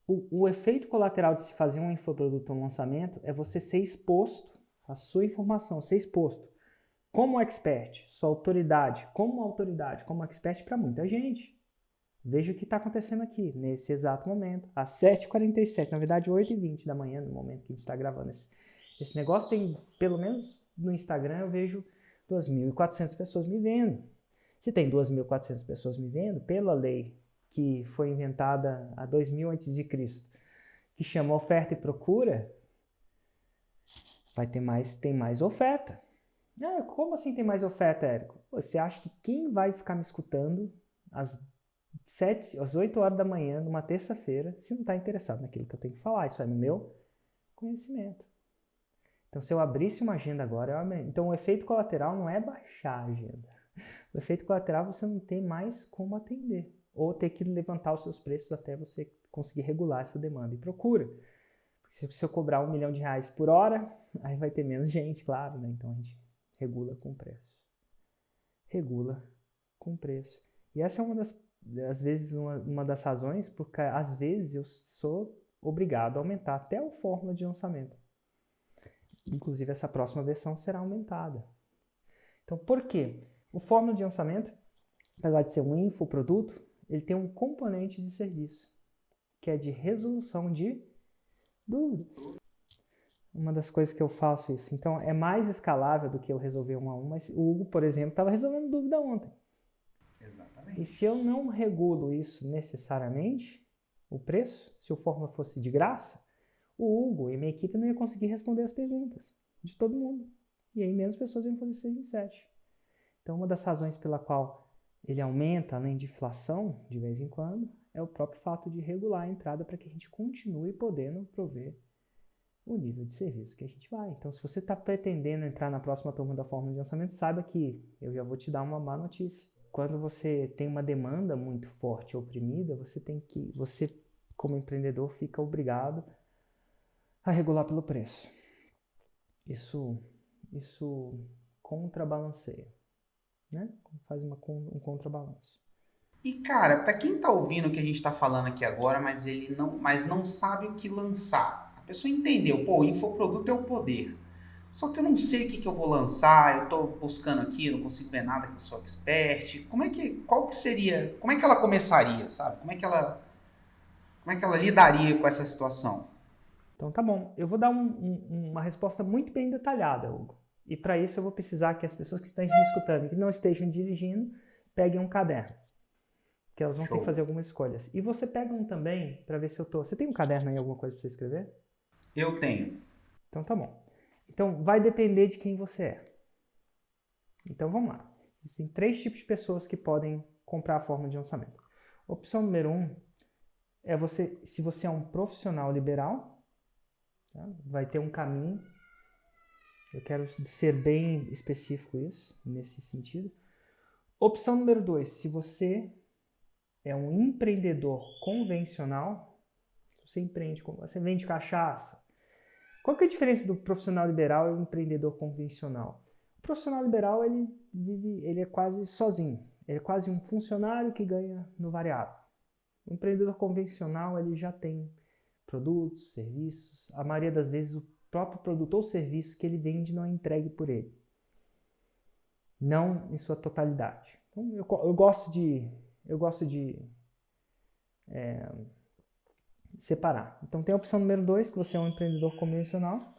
O efeito colateral de se fazer um infoproduto ou um lançamento é você ser exposto, a sua informação ser exposto como expert, sua autoridade, como expert para muita gente. Veja o que está acontecendo aqui, nesse exato momento, às 7h47, na verdade 8h20 da manhã, no momento que a gente está gravando. Esse negócio tem, pelo menos no Instagram, eu vejo 2.400 pessoas me vendo. Se tem 2.400 pessoas me vendo, pela lei que foi inventada há 2000 a.C., que chama oferta e procura, tem mais oferta. Ah, como assim tem mais oferta, Érico? Você acha que quem vai ficar me escutando às 8 horas da manhã, numa terça-feira, se não está interessado naquilo que eu tenho que falar? Isso é no meu conhecimento. Então, se eu abrisse uma agenda agora, então o efeito colateral não é baixar a agenda. O efeito colateral é você não ter mais como atender, ou ter que levantar os seus preços até você conseguir regular essa demanda e procura. Porque se eu cobrar R$1 milhão por hora, aí vai ter menos gente, claro, né? Então a gente regula com preço. Regula com preço. E essa é uma das razões, porque às vezes eu sou obrigado a aumentar até o fórmula de lançamento. Inclusive essa próxima versão será aumentada. Então por quê? O fórmula de lançamento, apesar de ser um infoproduto, ele tem um componente de serviço, que é de resolução de dúvidas. Uma das coisas que eu faço isso. Então é mais escalável do que eu resolver um a um, mas o Hugo, por exemplo, estava resolvendo dúvida ontem. Exatamente. E se eu não regulo isso necessariamente, o preço, se o fórmula fosse de graça, o Hugo e minha equipe não ia conseguir responder as perguntas de todo mundo. E aí menos pessoas iam fazer 6 em 7. Então uma das razões pela qual ele aumenta, além de inflação, de vez em quando, é o próprio fato de regular a entrada para que a gente continue podendo prover o nível de serviço que a gente vai. Então, se você está pretendendo entrar na próxima turma da fórmula de lançamento, saiba que eu já vou te dar uma má notícia. Quando você tem uma demanda muito forte e oprimida, você como empreendedor fica obrigado a regular pelo preço. Isso contrabalanceia, né? Faz um contrabalanço. E cara, para quem tá ouvindo o que a gente tá falando aqui agora, mas não sabe o que lançar. A pessoa entendeu, pô, o infoproduto é o poder. Só que eu não sei o que eu vou lançar, eu tô buscando aqui, não consigo ver nada que eu sou expert. Como é que ela começaria, sabe? Como é que ela lidaria com essa situação? Então tá bom, eu vou dar uma resposta muito bem detalhada, Hugo. E para isso eu vou precisar que as pessoas que estão me escutando e que não estejam dirigindo, peguem um caderno. Que elas vão ter que fazer algumas escolhas. E você pega um também para ver se eu tô... Você tem um caderno aí, alguma coisa para você escrever? Eu tenho. Então tá bom. Então vai depender de quem você é. Então vamos lá. Existem 3 tipos de pessoas que podem comprar a fórmula de lançamento. Opção número 1 é se você é um profissional liberal, tá? Vai ter um caminho. Eu quero ser bem específico nesse sentido. Opção número 2, se você é um empreendedor convencional, você vende cachaça. Qual que é a diferença do profissional liberal e o empreendedor convencional? O profissional liberal, ele é quase sozinho. Ele é quase um funcionário que ganha no variável. O empreendedor convencional, ele já tem produtos, serviços. A maioria das vezes, o próprio produto ou serviço que ele vende não é entregue por ele. Não em sua totalidade. Então, eu gosto de separar. Então tem a opção número 2, que você é um empreendedor convencional.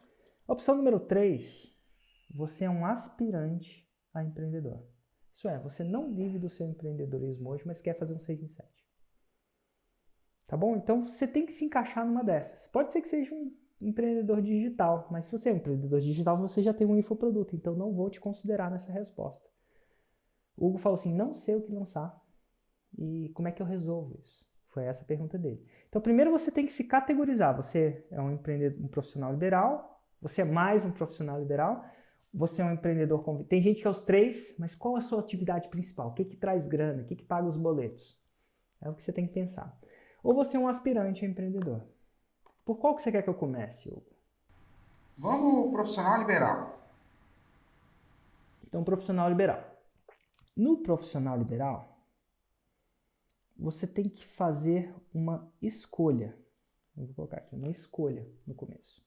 A opção número 3, você é um aspirante a empreendedor. Isso é, você não vive do seu empreendedorismo hoje, mas quer fazer um 6 em 7. Tá bom? Então você tem que se encaixar numa dessas. Pode ser que seja um empreendedor digital, mas se você é um empreendedor digital, você já tem um infoproduto, então não vou te considerar nessa resposta. O Hugo falou assim, não sei o que lançar e como é que eu resolvo isso? Foi essa a pergunta dele. Então, primeiro você tem que se categorizar. Você é um empreendedor, um profissional liberal, você é mais um profissional liberal, você é um empreendedor convencional. Tem gente que é os 3, mas qual é a sua atividade principal? O que traz grana? O que paga os boletos? É o que você tem que pensar. Ou você é um aspirante a empreendedor. Por qual que você quer que eu comece, Hugo? Vamos profissional liberal. Então, profissional liberal. No profissional liberal, você tem que fazer uma escolha. Eu vou colocar aqui, uma escolha no começo.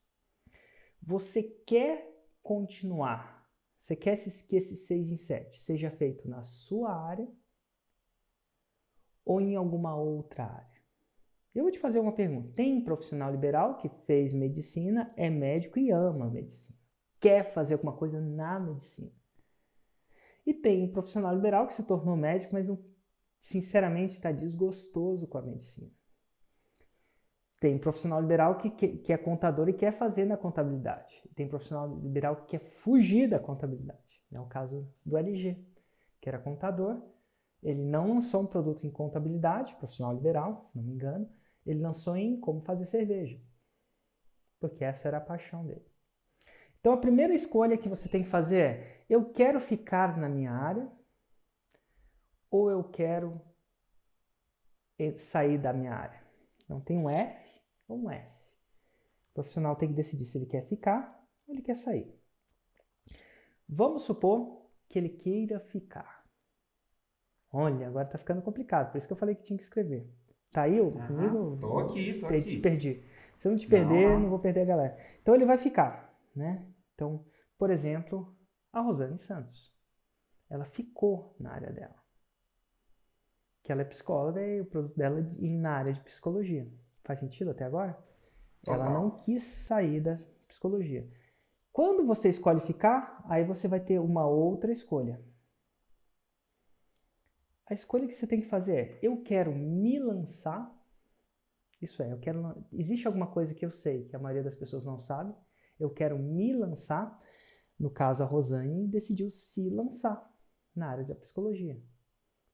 Você quer continuar Você quer que esse 6 em 7 seja feito na sua área ou em alguma outra área? Eu vou te fazer uma pergunta. Tem profissional liberal que fez medicina, é médico e ama medicina. Quer fazer alguma coisa na medicina. E tem profissional liberal que se tornou médico, mas não, sinceramente está desgostoso com a medicina. Tem profissional liberal que é contador e quer fazer na contabilidade. Tem profissional liberal que quer fugir da contabilidade. É o caso do LG, que era contador. Ele não lançou um produto em contabilidade, profissional liberal, se não me engano. Ele lançou em como fazer cerveja, porque essa era a paixão dele. Então a primeira escolha que você tem que fazer é: eu quero ficar na minha área ou eu quero sair da minha área? Então tem um F ou um S. O profissional tem que decidir se ele quer ficar ou ele quer sair. Vamos supor que ele queira ficar. Olha, agora está ficando complicado, por isso que eu falei que tinha que escrever. Tá aí comigo? Tô aqui. Te perdi. Se eu não te perder, não vou perder a galera. Então ele vai ficar, né? Então, por exemplo, a Rosane Santos. Ela ficou na área dela. Que ela é psicóloga e o produto dela é na área de psicologia. Faz sentido até agora? Total. Ela não quis sair da psicologia. Quando você escolhe ficar, aí você vai ter uma outra escolha. A escolha que você tem que fazer é: eu quero me lançar. Isso é, existe alguma coisa que eu sei que a maioria das pessoas não sabe. Eu quero me lançar. No caso, a Rosane decidiu se lançar na área da psicologia.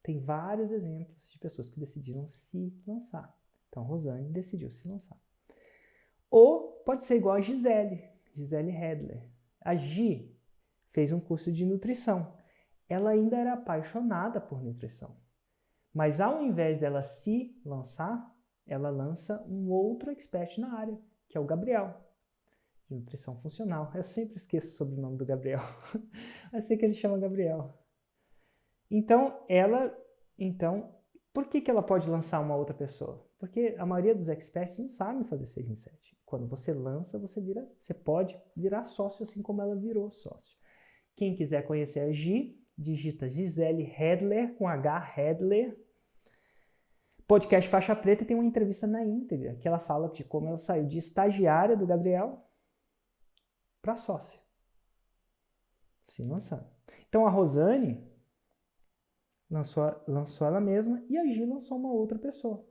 Tem vários exemplos de pessoas que decidiram se lançar. Então, a Rosane decidiu se lançar. Ou pode ser igual a Gisele Hedler. A Gi fez um curso de nutrição. Ela ainda era apaixonada por nutrição. Mas ao invés dela se lançar, ela lança um outro expert na área, que é o Gabriel, de nutrição funcional. Eu sempre esqueço sobre o nome do Gabriel. Eu sei que ele chama Gabriel. Então, por que ela pode lançar uma outra pessoa? Porque a maioria dos experts não sabem fazer 6 em 7. Quando você lança, você pode virar sócio, assim como ela virou sócio. Quem quiser conhecer a Gi, digita Gisele Hedler, com H, Hedler. Podcast Faixa Preta, tem uma entrevista na íntegra, que ela fala de como ela saiu de estagiária do Gabriel para sócia. Se lançando. Então a Rosane lançou ela mesma e a Gi lançou uma outra pessoa.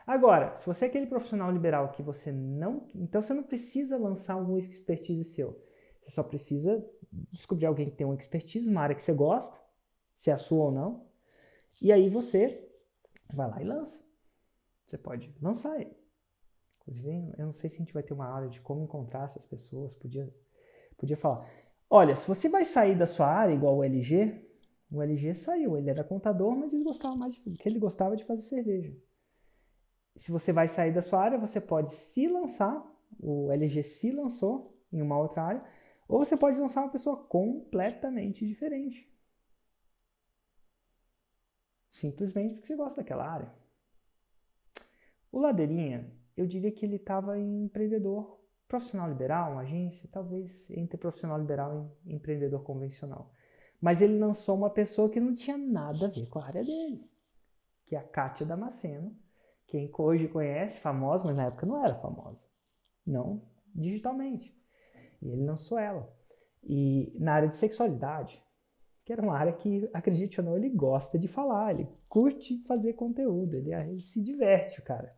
Agora, se você é aquele profissional liberal que você não... Então você não precisa lançar algum expertise seu. Você só precisa descobrir alguém que tem uma expertise, uma área que você gosta, se é a sua ou não. E aí você vai lá e lança. Você pode lançar ele. Inclusive, eu não sei se a gente vai ter uma aula de como encontrar essas pessoas. Podia falar: olha, se você vai sair da sua área igual o LG saiu. Ele era contador, mas ele gostava de fazer cerveja. Se você vai sair da sua área, você pode se lançar. O LG se lançou em uma outra área. Ou você pode lançar uma pessoa completamente diferente. Simplesmente porque você gosta daquela área. O Ladeirinha, eu diria que ele estava em empreendedor profissional liberal, uma agência, talvez entre profissional liberal e empreendedor convencional. Mas ele lançou uma pessoa que não tinha nada a ver com a área dele, que é a Kátia Damasceno, quem hoje conhece, famosa, mas na época não era famosa. Não digitalmente. E ele lançou ela. E na área de sexualidade, que era uma área que, acredite ou não, ele gosta de falar, ele curte fazer conteúdo, ele se diverte, cara.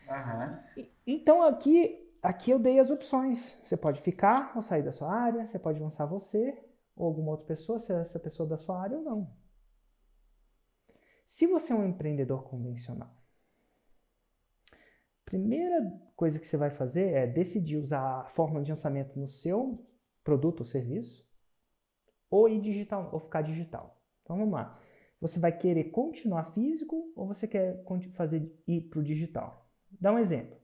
Uhum. Então aqui eu dei as opções. Você pode ficar ou sair da sua área, você pode lançar você ou alguma outra pessoa, se é essa pessoa da sua área ou não. Se você é um empreendedor convencional, a primeira coisa que você vai fazer é decidir usar a fórmula de lançamento no seu produto ou serviço, ou ir digital, ou ficar digital. Então vamos lá. Você vai querer continuar físico ou você quer ir para o digital? Dá um exemplo.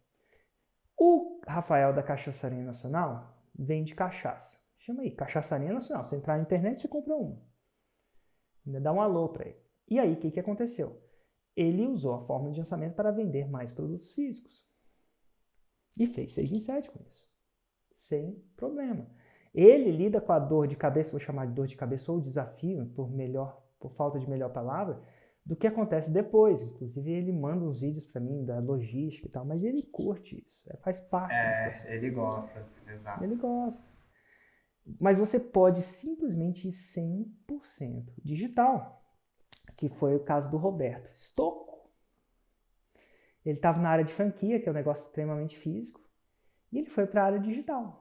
O Rafael da Cachaçaria Nacional vende cachaça. Chama aí, Cachaçaria Nacional. Você entrar na internet, você compra uma. Ainda dá um alô para ele. E aí, o que aconteceu? Ele usou a fórmula de lançamento para vender mais produtos físicos. E fez 6 em 7 com isso. Sem problema. Ele lida com a dor de cabeça, vou chamar de dor de cabeça ou desafio, por falta de melhor palavra, do que acontece depois. Inclusive, ele manda uns vídeos para mim da logística e tal, mas ele curte isso, faz parte do processo. Ele gosta, exato. Ele gosta. Mas você pode simplesmente ir 100% digital, que foi o caso do Roberto Stocco. Ele estava na área de franquia, que é um negócio extremamente físico, e ele foi para a área digital.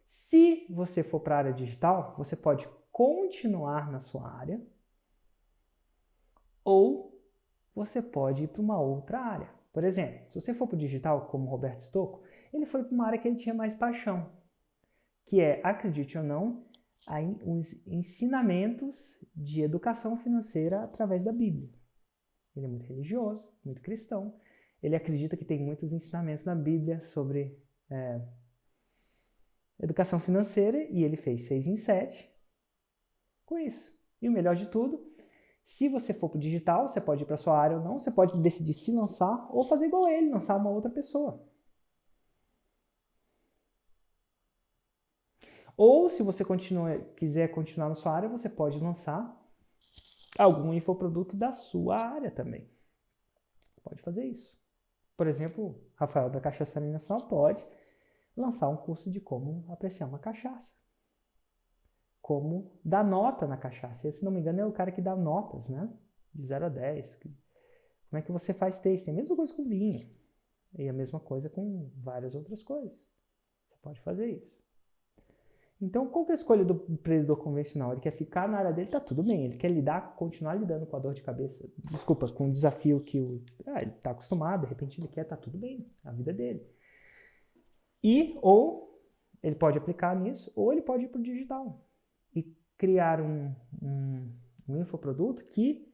Se você for para a área digital, você pode continuar na sua área, ou você pode ir para uma outra área. Por exemplo, se você for para o digital, como o Roberto Stocco, ele foi para uma área que ele tinha mais paixão, que é, acredite ou não, os ensinamentos de educação financeira através da Bíblia. Ele é muito religioso, muito cristão. Ele acredita que tem muitos ensinamentos na Bíblia sobre educação financeira e ele fez 6 em 7 com isso. E o melhor de tudo, se você for para o digital, você pode ir para a sua área ou não, você pode decidir se lançar ou fazer igual ele, lançar uma outra pessoa. Ou, se você quiser continuar na sua área, você pode lançar algum infoproduto da sua área também. Pode fazer isso. Por exemplo, Rafael da Cachaçaria Nacional pode lançar um curso de como apreciar uma cachaça. Como dar nota na cachaça. Esse, se não me engano, é o cara que dá notas, né? De 0 a 10. Como é que você faz tasting? A mesma coisa com vinho. E a mesma coisa com várias outras coisas. Você pode fazer isso. Então, qual que é a escolha do empreendedor convencional? Ele quer ficar na área dele, tá tudo bem. Ele quer continuar lidando com a dor de cabeça, com o desafio que ele tá acostumado, de repente ele quer, tá tudo bem, a vida dele. Ou ele pode aplicar nisso, ou ele pode ir para o digital e criar um infoproduto que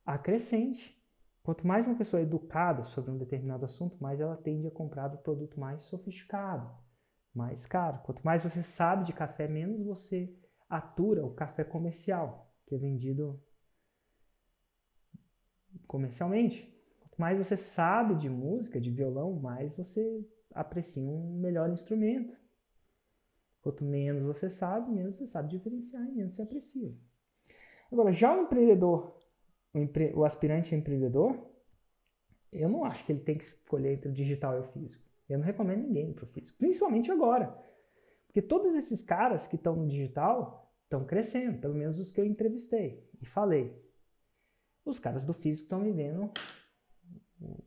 acrescente. Quanto mais uma pessoa é educada sobre um determinado assunto, mais ela tende a comprar o produto mais sofisticado, mais caro. Quanto mais você sabe de café, menos você atura o café comercial, que é vendido comercialmente. Quanto mais você sabe de música, de violão, mais você aprecia um melhor instrumento. Quanto menos você sabe, menos você sabe diferenciar e menos você aprecia. Agora, já o empreendedor, o aspirante a empreendedor, eu não acho que ele tem que escolher entre o digital e o físico. Eu não recomendo ninguém para o físico, principalmente agora. Porque todos esses caras que estão no digital estão crescendo, pelo menos os que eu entrevistei e falei. Os caras do físico estão vivendo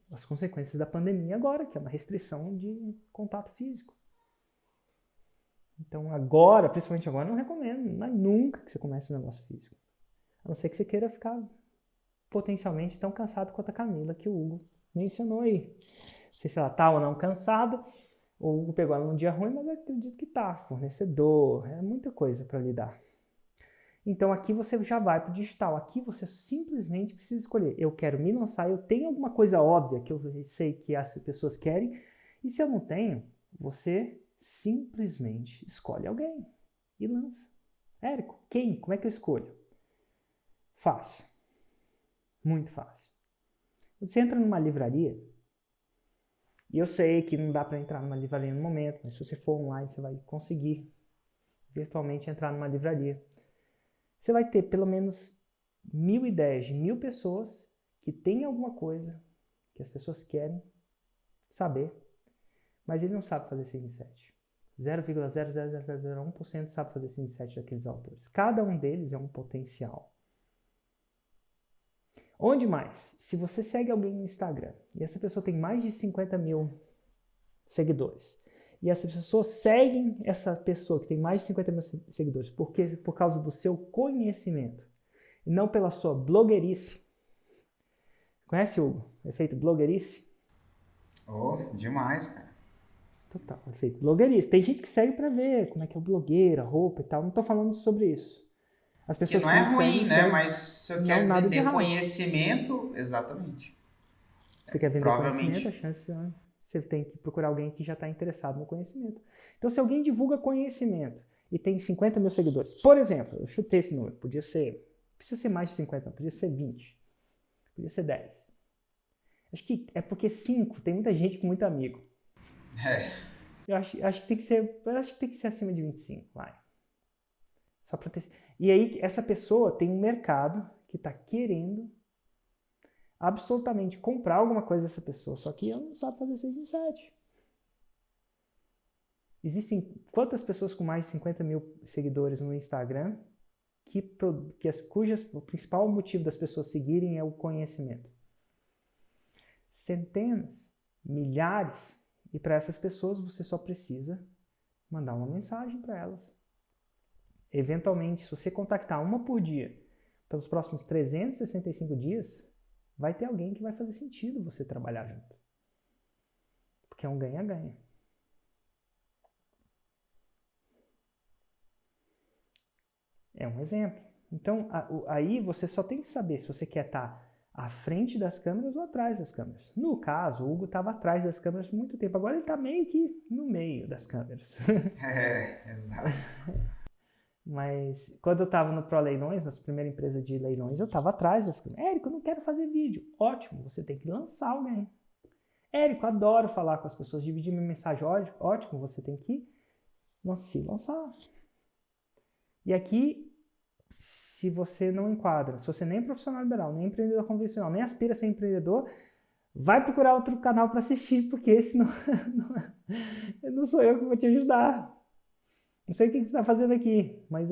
as consequências da pandemia agora, que é uma restrição de contato físico. Então agora, principalmente agora, eu não recomendo, mas nunca que você comece um negócio físico. A não ser que você queira ficar potencialmente tão cansado quanto a Camila, que o Hugo mencionou aí. Não sei se ela está ou não cansada, ou o Hugo pegou ela num dia ruim, mas eu acredito que tá. Fornecedor, é muita coisa para lidar. Então aqui você já vai para o digital. Aqui você simplesmente precisa escolher. Eu quero me lançar, eu tenho alguma coisa óbvia que eu sei que as pessoas querem, e se eu não tenho, você simplesmente escolhe alguém e lança. Érico, quem? Como é que eu escolho? Fácil. Muito fácil. Você entra numa livraria, e eu sei que não dá para entrar numa livraria no momento, mas se você for online, você vai conseguir virtualmente entrar numa livraria. Você vai ter pelo menos 1000 ideias de 1000 pessoas que têm alguma coisa que as pessoas querem saber, mas ele não sabe fazer 6 em 7. 0,00001% sabe fazer 6 em 7 daqueles autores. Cada um deles é um potencial. Onde mais? Se você segue alguém no Instagram e essa pessoa tem mais de 50 mil seguidores, e essas pessoas seguem essa pessoa que tem mais de 50 mil seguidores por causa do seu conhecimento, e não pela sua blogueirice. Conhece o efeito blogueirice? Oh, demais, cara. Total, efeito blogueirice. Tem gente que segue pra ver como é que é o blogueiro, a roupa e tal. Não tô falando sobre isso. As pessoas Que não é ruim, né? seguem, Mas se eu não, quero nada de vender errado. conhecimento, exatamente. Você quer vender Provavelmente. conhecimento, a chance você tem que procurar alguém que já está interessado no conhecimento. Então, se alguém divulga conhecimento e tem 50 mil seguidores, por exemplo, eu chutei esse número, precisa ser mais de 50, podia ser 20, podia ser 10. Acho que é porque 5 tem muita gente com muito amigo. acho que tem que ser acima de 25, vai. Só para ter. E aí, essa pessoa tem um mercado que está querendo absolutamente comprar alguma coisa dessa pessoa, só que ela não sabe fazer 6 em 7. Existem quantas pessoas com mais de 50 mil seguidores no Instagram o principal motivo das pessoas seguirem é o conhecimento? Centenas, milhares. E para essas pessoas você só precisa mandar uma mensagem para elas. Eventualmente, se você contactar uma por dia, pelos próximos 365 dias, vai ter alguém que vai fazer sentido você trabalhar junto. Porque é um ganha-ganha. É um exemplo. Então, aí você só tem que saber se você quer estar à frente das câmeras ou atrás das câmeras. No caso, o Hugo estava atrás das câmeras por muito tempo. Agora ele está meio que no meio das câmeras. Exato. Mas quando eu estava no Pro Leilões, nossa primeira empresa de leilões, eu estava atrás das câmeras. Érico, eu não quero fazer vídeo. Ótimo, você tem que lançar alguém. Érico, adoro falar com as pessoas, dividir minha mensagem. Ótimo, você tem que se lançar. E aqui, se você não enquadra, se você nem é profissional liberal, nem empreendedor convencional, nem aspira a ser empreendedor, vai procurar outro canal para assistir, porque esse não sou eu que vou te ajudar. Não sei o que você está fazendo aqui, mas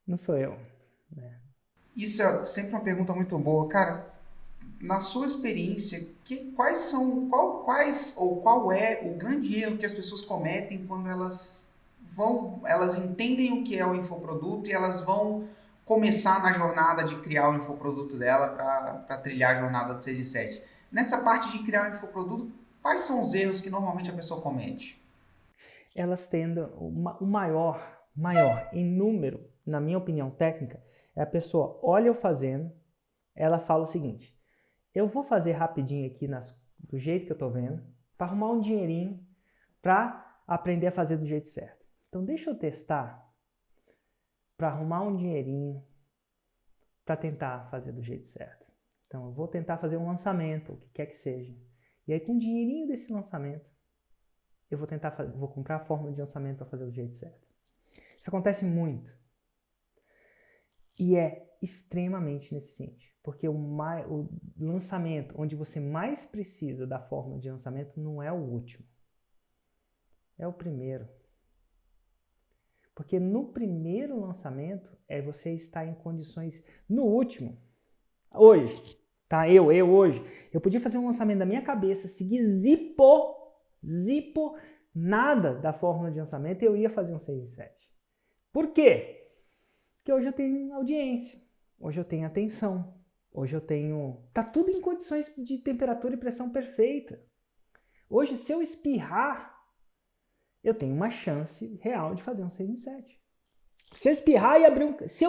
não sou eu. Isso é sempre uma pergunta muito boa, cara. Na sua experiência, qual é o grande erro que as pessoas cometem quando elas entendem o que é o infoproduto e elas vão começar na jornada de criar o infoproduto dela para trilhar a jornada de 6 e 7? Nessa parte de criar o infoproduto, quais são os erros que normalmente a pessoa comete? Elas tendem, o maior em número, na minha opinião técnica, é a pessoa olha eu fazendo, ela fala o seguinte: eu vou fazer rapidinho aqui do jeito que eu tô vendo, para arrumar um dinheirinho, para aprender a fazer do jeito certo. Então deixa eu testar para arrumar um dinheirinho, para tentar fazer do jeito certo. Então eu vou tentar fazer um lançamento, o que quer que seja. E aí com o dinheirinho desse lançamento, eu vou comprar a fórmula de lançamento para fazer do jeito certo. Isso acontece muito. E é extremamente ineficiente. Porque o lançamento, onde você mais precisa da fórmula de lançamento, não é o último. É o primeiro. Porque no primeiro lançamento, você está em condições... No último, hoje, tá? Eu hoje, eu podia fazer um lançamento da minha cabeça, seguir zipo, nada da fórmula de lançamento, e eu ia fazer um 6 e 7. Por quê? Porque hoje eu tenho audiência, hoje eu tenho atenção, hoje eu tenho... Tá tudo em condições de temperatura e pressão perfeita. Hoje, se eu espirrar, eu tenho uma chance real de fazer um 6 em 7. Se eu espirrar e abrir um... Se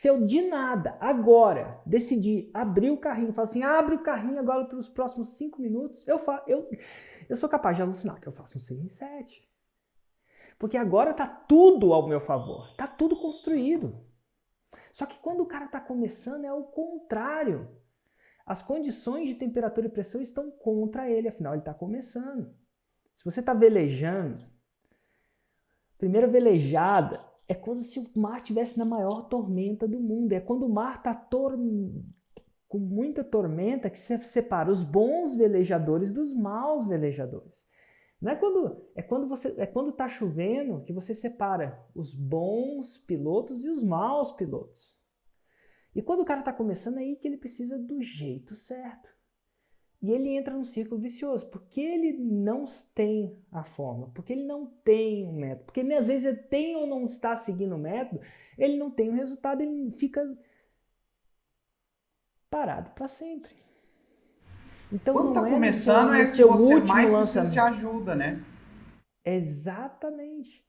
eu de nada, agora, decidir abrir o carrinho, falar assim, abre o carrinho agora pelos próximos 5 minutos, eu sou capaz de alucinar que eu faço um 6 em 7. Porque agora tá tudo ao meu favor, tá tudo construído. Só que quando o cara tá começando é o contrário. As condições de temperatura e pressão estão contra ele, afinal ele tá começando. Se você está velejando, primeira velejada é quando se o mar estivesse na maior tormenta do mundo. É quando o mar está com muita tormenta que você separa os bons velejadores dos maus velejadores. Não é quando está chovendo que você separa os bons pilotos e os maus pilotos. E quando o cara está começando, é aí que ele precisa do jeito certo. E ele entra num ciclo vicioso, porque ele não tem a forma, porque ele não tem um método, porque ele, às vezes ele tem ou não está seguindo o método, ele não tem o resultado, ele fica parado para sempre. Então, quando não tá é começando é que você mais precisa de ajuda, né? Exatamente.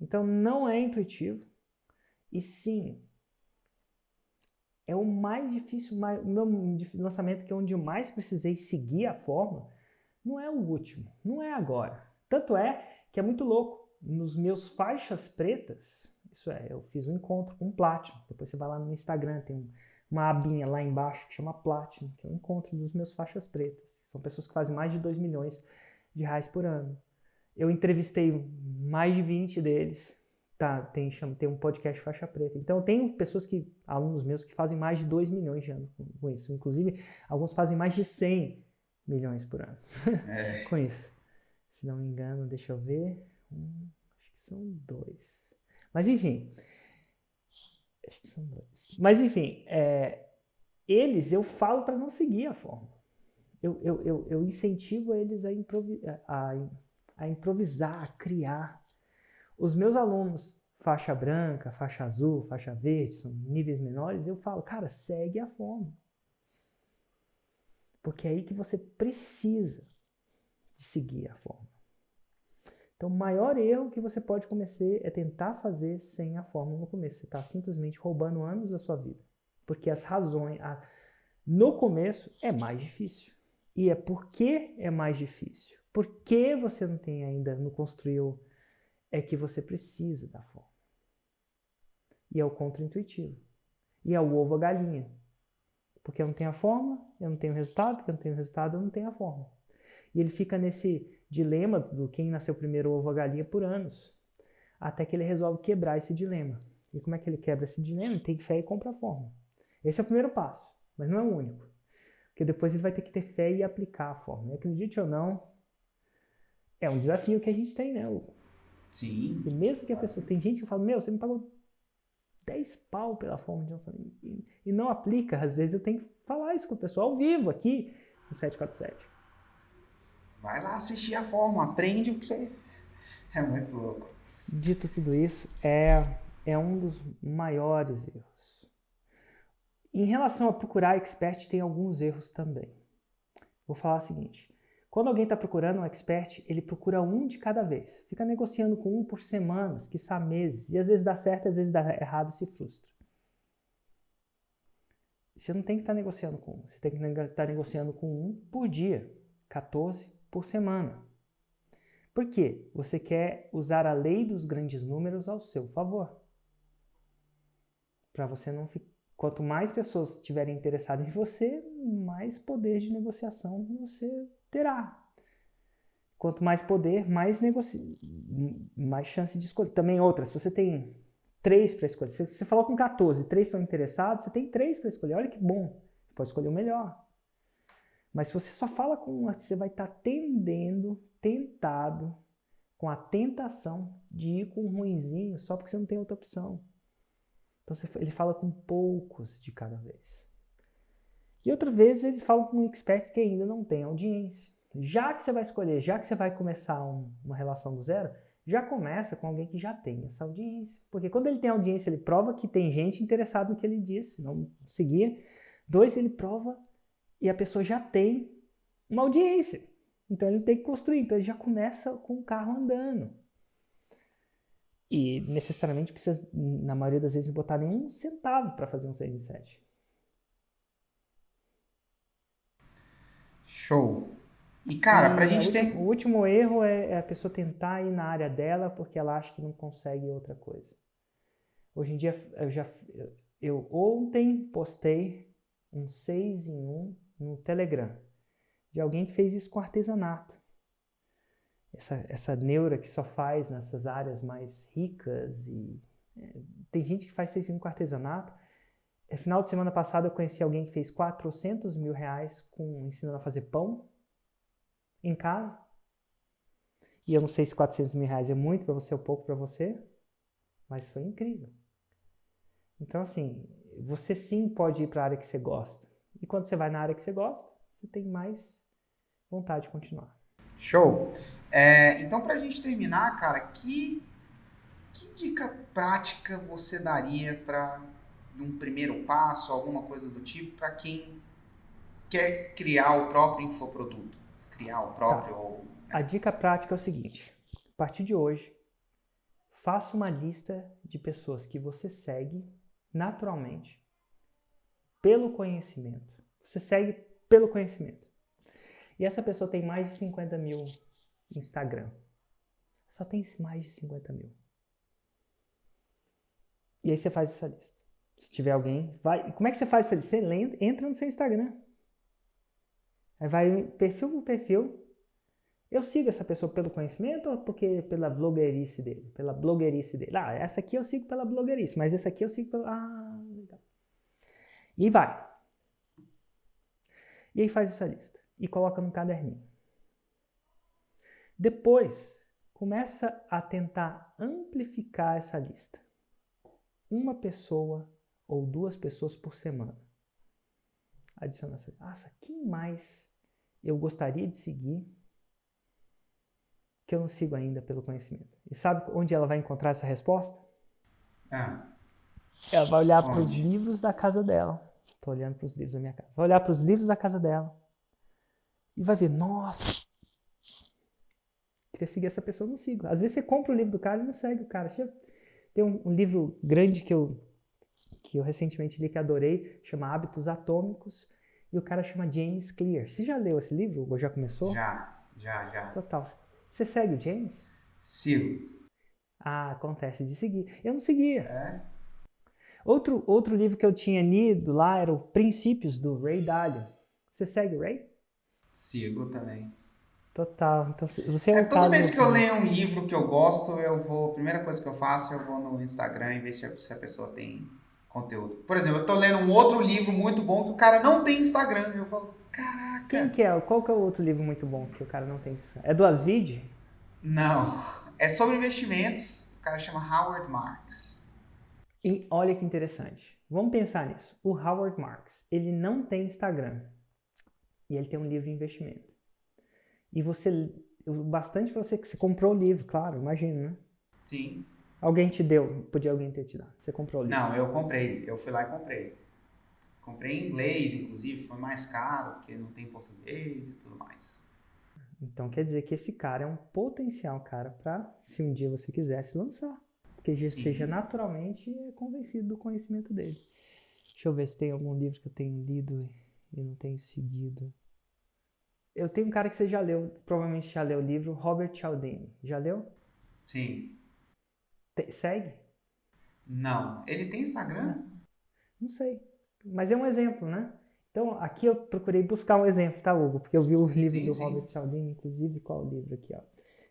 Então não é intuitivo. E sim, é o mais difícil, o meu lançamento, que é onde eu mais precisei seguir a fórmula, não é o último, não é agora. Tanto é que é muito louco. Nos meus faixas pretas, isso é, eu fiz um encontro com um Platinum. Depois você vai lá no Instagram, tem uma abinha lá embaixo que chama Platinum, que é o encontro dos meus faixas pretas. São pessoas que fazem mais de 2 milhões de reais por ano. Eu entrevistei mais de 20 deles. Tá, tem um podcast Faixa Preta. Então, eu tenho alunos meus que fazem mais de 2 milhões de ano com isso. Inclusive, alguns fazem mais de 100 milhões por ano com isso. Se não me engano, deixa eu ver. Acho que são 2. Mas, enfim. Acho que são 2. Mas, enfim, eles eu falo para não seguir a fórmula. Eu incentivo eles a improvisar, a criar. Os meus alunos, faixa branca, faixa azul, faixa verde, são níveis menores, eu falo, cara, segue a fórmula. Porque é aí que você precisa de seguir a fórmula. Então, o maior erro que você pode cometer é tentar fazer sem a fórmula no começo. Você está simplesmente roubando anos da sua vida. Porque as razões, no começo, é mais difícil. E é porque é mais difícil. Porque você não construiu, é que você precisa da fórmula. E é o contra-intuitivo. E é o ovo a galinha. Porque eu não tenho a fórmula, eu não tenho o resultado, porque eu não tenho o resultado, eu não tenho a fórmula. E ele fica nesse dilema do quem nasceu primeiro, ovo a galinha, por anos. Até que ele resolve quebrar esse dilema. E como é que ele quebra esse dilema? Ele tem fé e compra a fórmula. Esse é o primeiro passo, mas não é o único. Porque depois ele vai ter que ter fé e aplicar a fórmula. E acredite ou não, é um desafio que a gente tem, né? Sim. E mesmo que a pessoa... Tem gente que fala, você me pagou 10 pau pela fórmula de Johnson e não aplica. Às vezes eu tenho que falar isso com o pessoal ao vivo aqui no 747. Vai lá assistir a fórmula, aprende o que você... É muito louco. Dito tudo isso, é um dos maiores erros. Em relação a procurar expert, tem alguns erros também. Vou falar o seguinte. Quando alguém está procurando um expert, ele procura um de cada vez. Fica negociando com um por semanas, quiçá meses. E às vezes dá certo, às vezes dá errado e se frustra. Você não tem que estar negociando com um. Você tem que estar negociando com um por dia. 14 por semana. Por quê? Você quer usar a lei dos grandes números ao seu favor. Para você não ficar... Quanto mais pessoas estiverem interessadas em você, mais poder de negociação você terá. Quanto mais poder, mais chance de escolher. Também outras, se você tem 3 para escolher, se você falou com 14, 3 estão interessados, você tem 3 para escolher, olha que bom, você pode escolher o melhor. Mas se você só fala com uma, você vai estar tentado, com a tentação de ir com um ruinzinho só porque você não tem outra opção. Então ele fala com poucos de cada vez. E outra vez eles falam com experts que ainda não têm audiência. Já que você vai escolher, já que você vai começar uma relação do zero, já começa com alguém que já tem essa audiência. Porque quando ele tem audiência, ele prova que tem gente interessada no que ele disse, não seguia. 2, ele prova e a pessoa já tem uma audiência. Então ele tem que construir. Então ele já começa com o carro andando. E necessariamente precisa, na maioria das vezes, não botar nenhum centavo para fazer um 6 em 7. Show. E cara, pra gente ter... O último erro é a pessoa tentar ir na área dela porque ela acha que não consegue outra coisa. Hoje em dia, eu ontem postei um 6 em 1 no Telegram de alguém que fez isso com artesanato. Essa neura que só faz nessas áreas mais ricas e tem gente que faz 6 em 1 com artesanato. No final de semana passada eu conheci alguém que fez 400 mil reais ensinando a fazer pão em casa. E eu não sei se 400 mil reais é muito para você ou pouco para você, mas foi incrível. Então assim, você sim pode ir para a área que você gosta. E quando você vai na área que você gosta, você tem mais vontade de continuar. Show. Então, pra gente terminar, cara, que dica prática você daria para um primeiro passo, alguma coisa do tipo, para quem quer criar o próprio infoproduto? Criar o próprio... A dica prática é o seguinte. A partir de hoje, faça uma lista de pessoas que você segue naturalmente pelo conhecimento. Você segue pelo conhecimento. E essa pessoa tem mais de 50 mil no Instagram. Só tem mais de 50 mil. E aí você faz essa lista. Se tiver alguém, vai. Como é que você faz isso? Você entra no seu Instagram. Aí vai perfil por perfil. Eu sigo essa pessoa pelo conhecimento ou porque pela blogueirice dele? Pela blogueirice dele. Ah, essa aqui eu sigo pela blogueirice, mas essa aqui eu sigo pela... Ah, legal. E vai. E aí faz essa lista. E coloca num caderninho. Depois, começa a tentar amplificar essa lista. Uma pessoa ou 2 pessoas por semana. Adiciona essa. Nossa, quem mais eu gostaria de seguir que eu não sigo ainda pelo conhecimento? E sabe onde ela vai encontrar essa resposta? Ela vai olhar para os livros da casa dela. Estou olhando para os livros da minha casa. Vai olhar para os livros da casa dela e vai ver, nossa, queria seguir essa pessoa, não sigo. Às vezes você compra o livro do cara e não segue o cara. Tem um livro grande que eu recentemente li, que adorei, chama Hábitos Atômicos, e o cara chama James Clear. Você já leu esse livro? Ou já começou? Já. Total. Você segue o James? Sigo. Ah, acontece de seguir. Eu não seguia. É? Outro livro que eu tinha lido lá era o Princípios, do Ray Dalio. Você segue o Ray? Sigo também. Total. Então você é um Toda caso... vez que eu leio um livro que eu gosto, a primeira coisa que eu faço, eu vou no Instagram e ver se a pessoa tem conteúdo. Por exemplo, eu tô lendo um outro livro muito bom que o cara não tem Instagram. Eu falo, caraca. Quem que é? Qual que é o outro livro muito bom que o cara não tem Instagram? É do Asvid? Não. É sobre investimentos. O cara chama Howard Marks. E olha que interessante. Vamos pensar nisso. O Howard Marks, ele não tem Instagram. E ele tem um livro de investimento. E bastante para você comprou o livro, claro, imagina, né? Sim. Alguém te deu, podia alguém ter te dado. Você comprou o livro. Não, eu comprei. Eu fui lá e comprei. Comprei em inglês, inclusive, foi mais caro, porque não tem português e tudo mais. Então quer dizer que esse cara é um potencial cara para, se um dia você quisesse, lançar. Porque já seja naturalmente convencido do conhecimento dele. Deixa eu ver se tem algum livro que eu tenho lido e não tenho seguido. Eu tenho um cara que você já leu, provavelmente já leu o livro, Robert Cialdini. Já leu? Sim. Segue? Não. Ele tem Instagram? Não sei. Mas é um exemplo, né? Então, aqui eu procurei buscar um exemplo, tá, Hugo? Porque eu vi o livro do Robert Cialdini, inclusive, qual é o livro aqui, ó.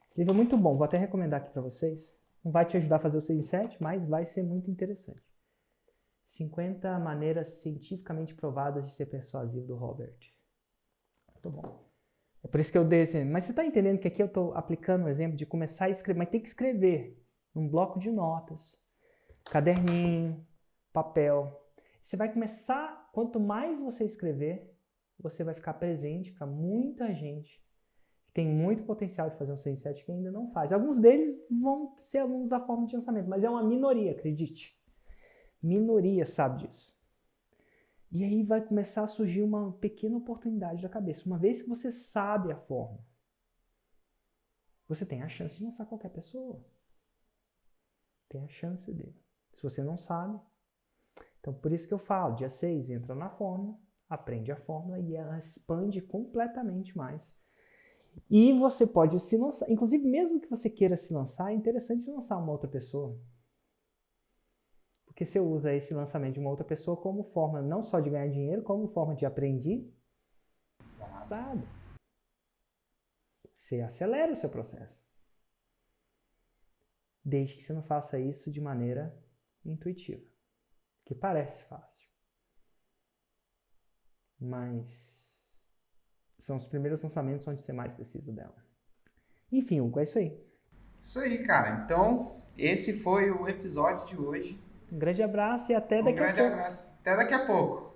Esse livro é muito bom, vou até recomendar aqui para vocês. Não vai te ajudar a fazer o 6 em 7, mas vai ser muito interessante. 50 maneiras cientificamente provadas de ser persuasivo, do Robert. Muito bom. É por isso que eu dei esse exemplo. Mas você está entendendo que aqui eu estou aplicando o exemplo de começar a escrever, mas tem que escrever num bloco de notas, caderninho, papel. Você vai começar, quanto mais você escrever, você vai ficar presente para muita gente que tem muito potencial de fazer um 6 em 7 que ainda não faz. Alguns deles vão ser alunos da forma de lançamento, mas é uma minoria, acredite. Minoria sabe disso. E aí vai começar a surgir uma pequena oportunidade da cabeça. Uma vez que você sabe a forma, você tem a chance de lançar qualquer pessoa. Tem a chance dele. Se você não sabe. Então, por isso que eu falo, dia 6, entra na fórmula, aprende a fórmula e ela expande completamente mais. E você pode se lançar. Inclusive, mesmo que você queira se lançar, é interessante lançar uma outra pessoa. Porque você usa esse lançamento de uma outra pessoa como forma não só de ganhar dinheiro, como forma de aprender. Sabe? Você acelera o seu processo. Desde que você não faça isso de maneira intuitiva. Que parece fácil. Mas são os primeiros lançamentos onde você mais precisa dela. Enfim, Hugo, é isso aí. Isso aí, cara. Então, esse foi o episódio de hoje. Um grande abraço e até daqui a pouco. Um grande abraço. Até daqui a pouco.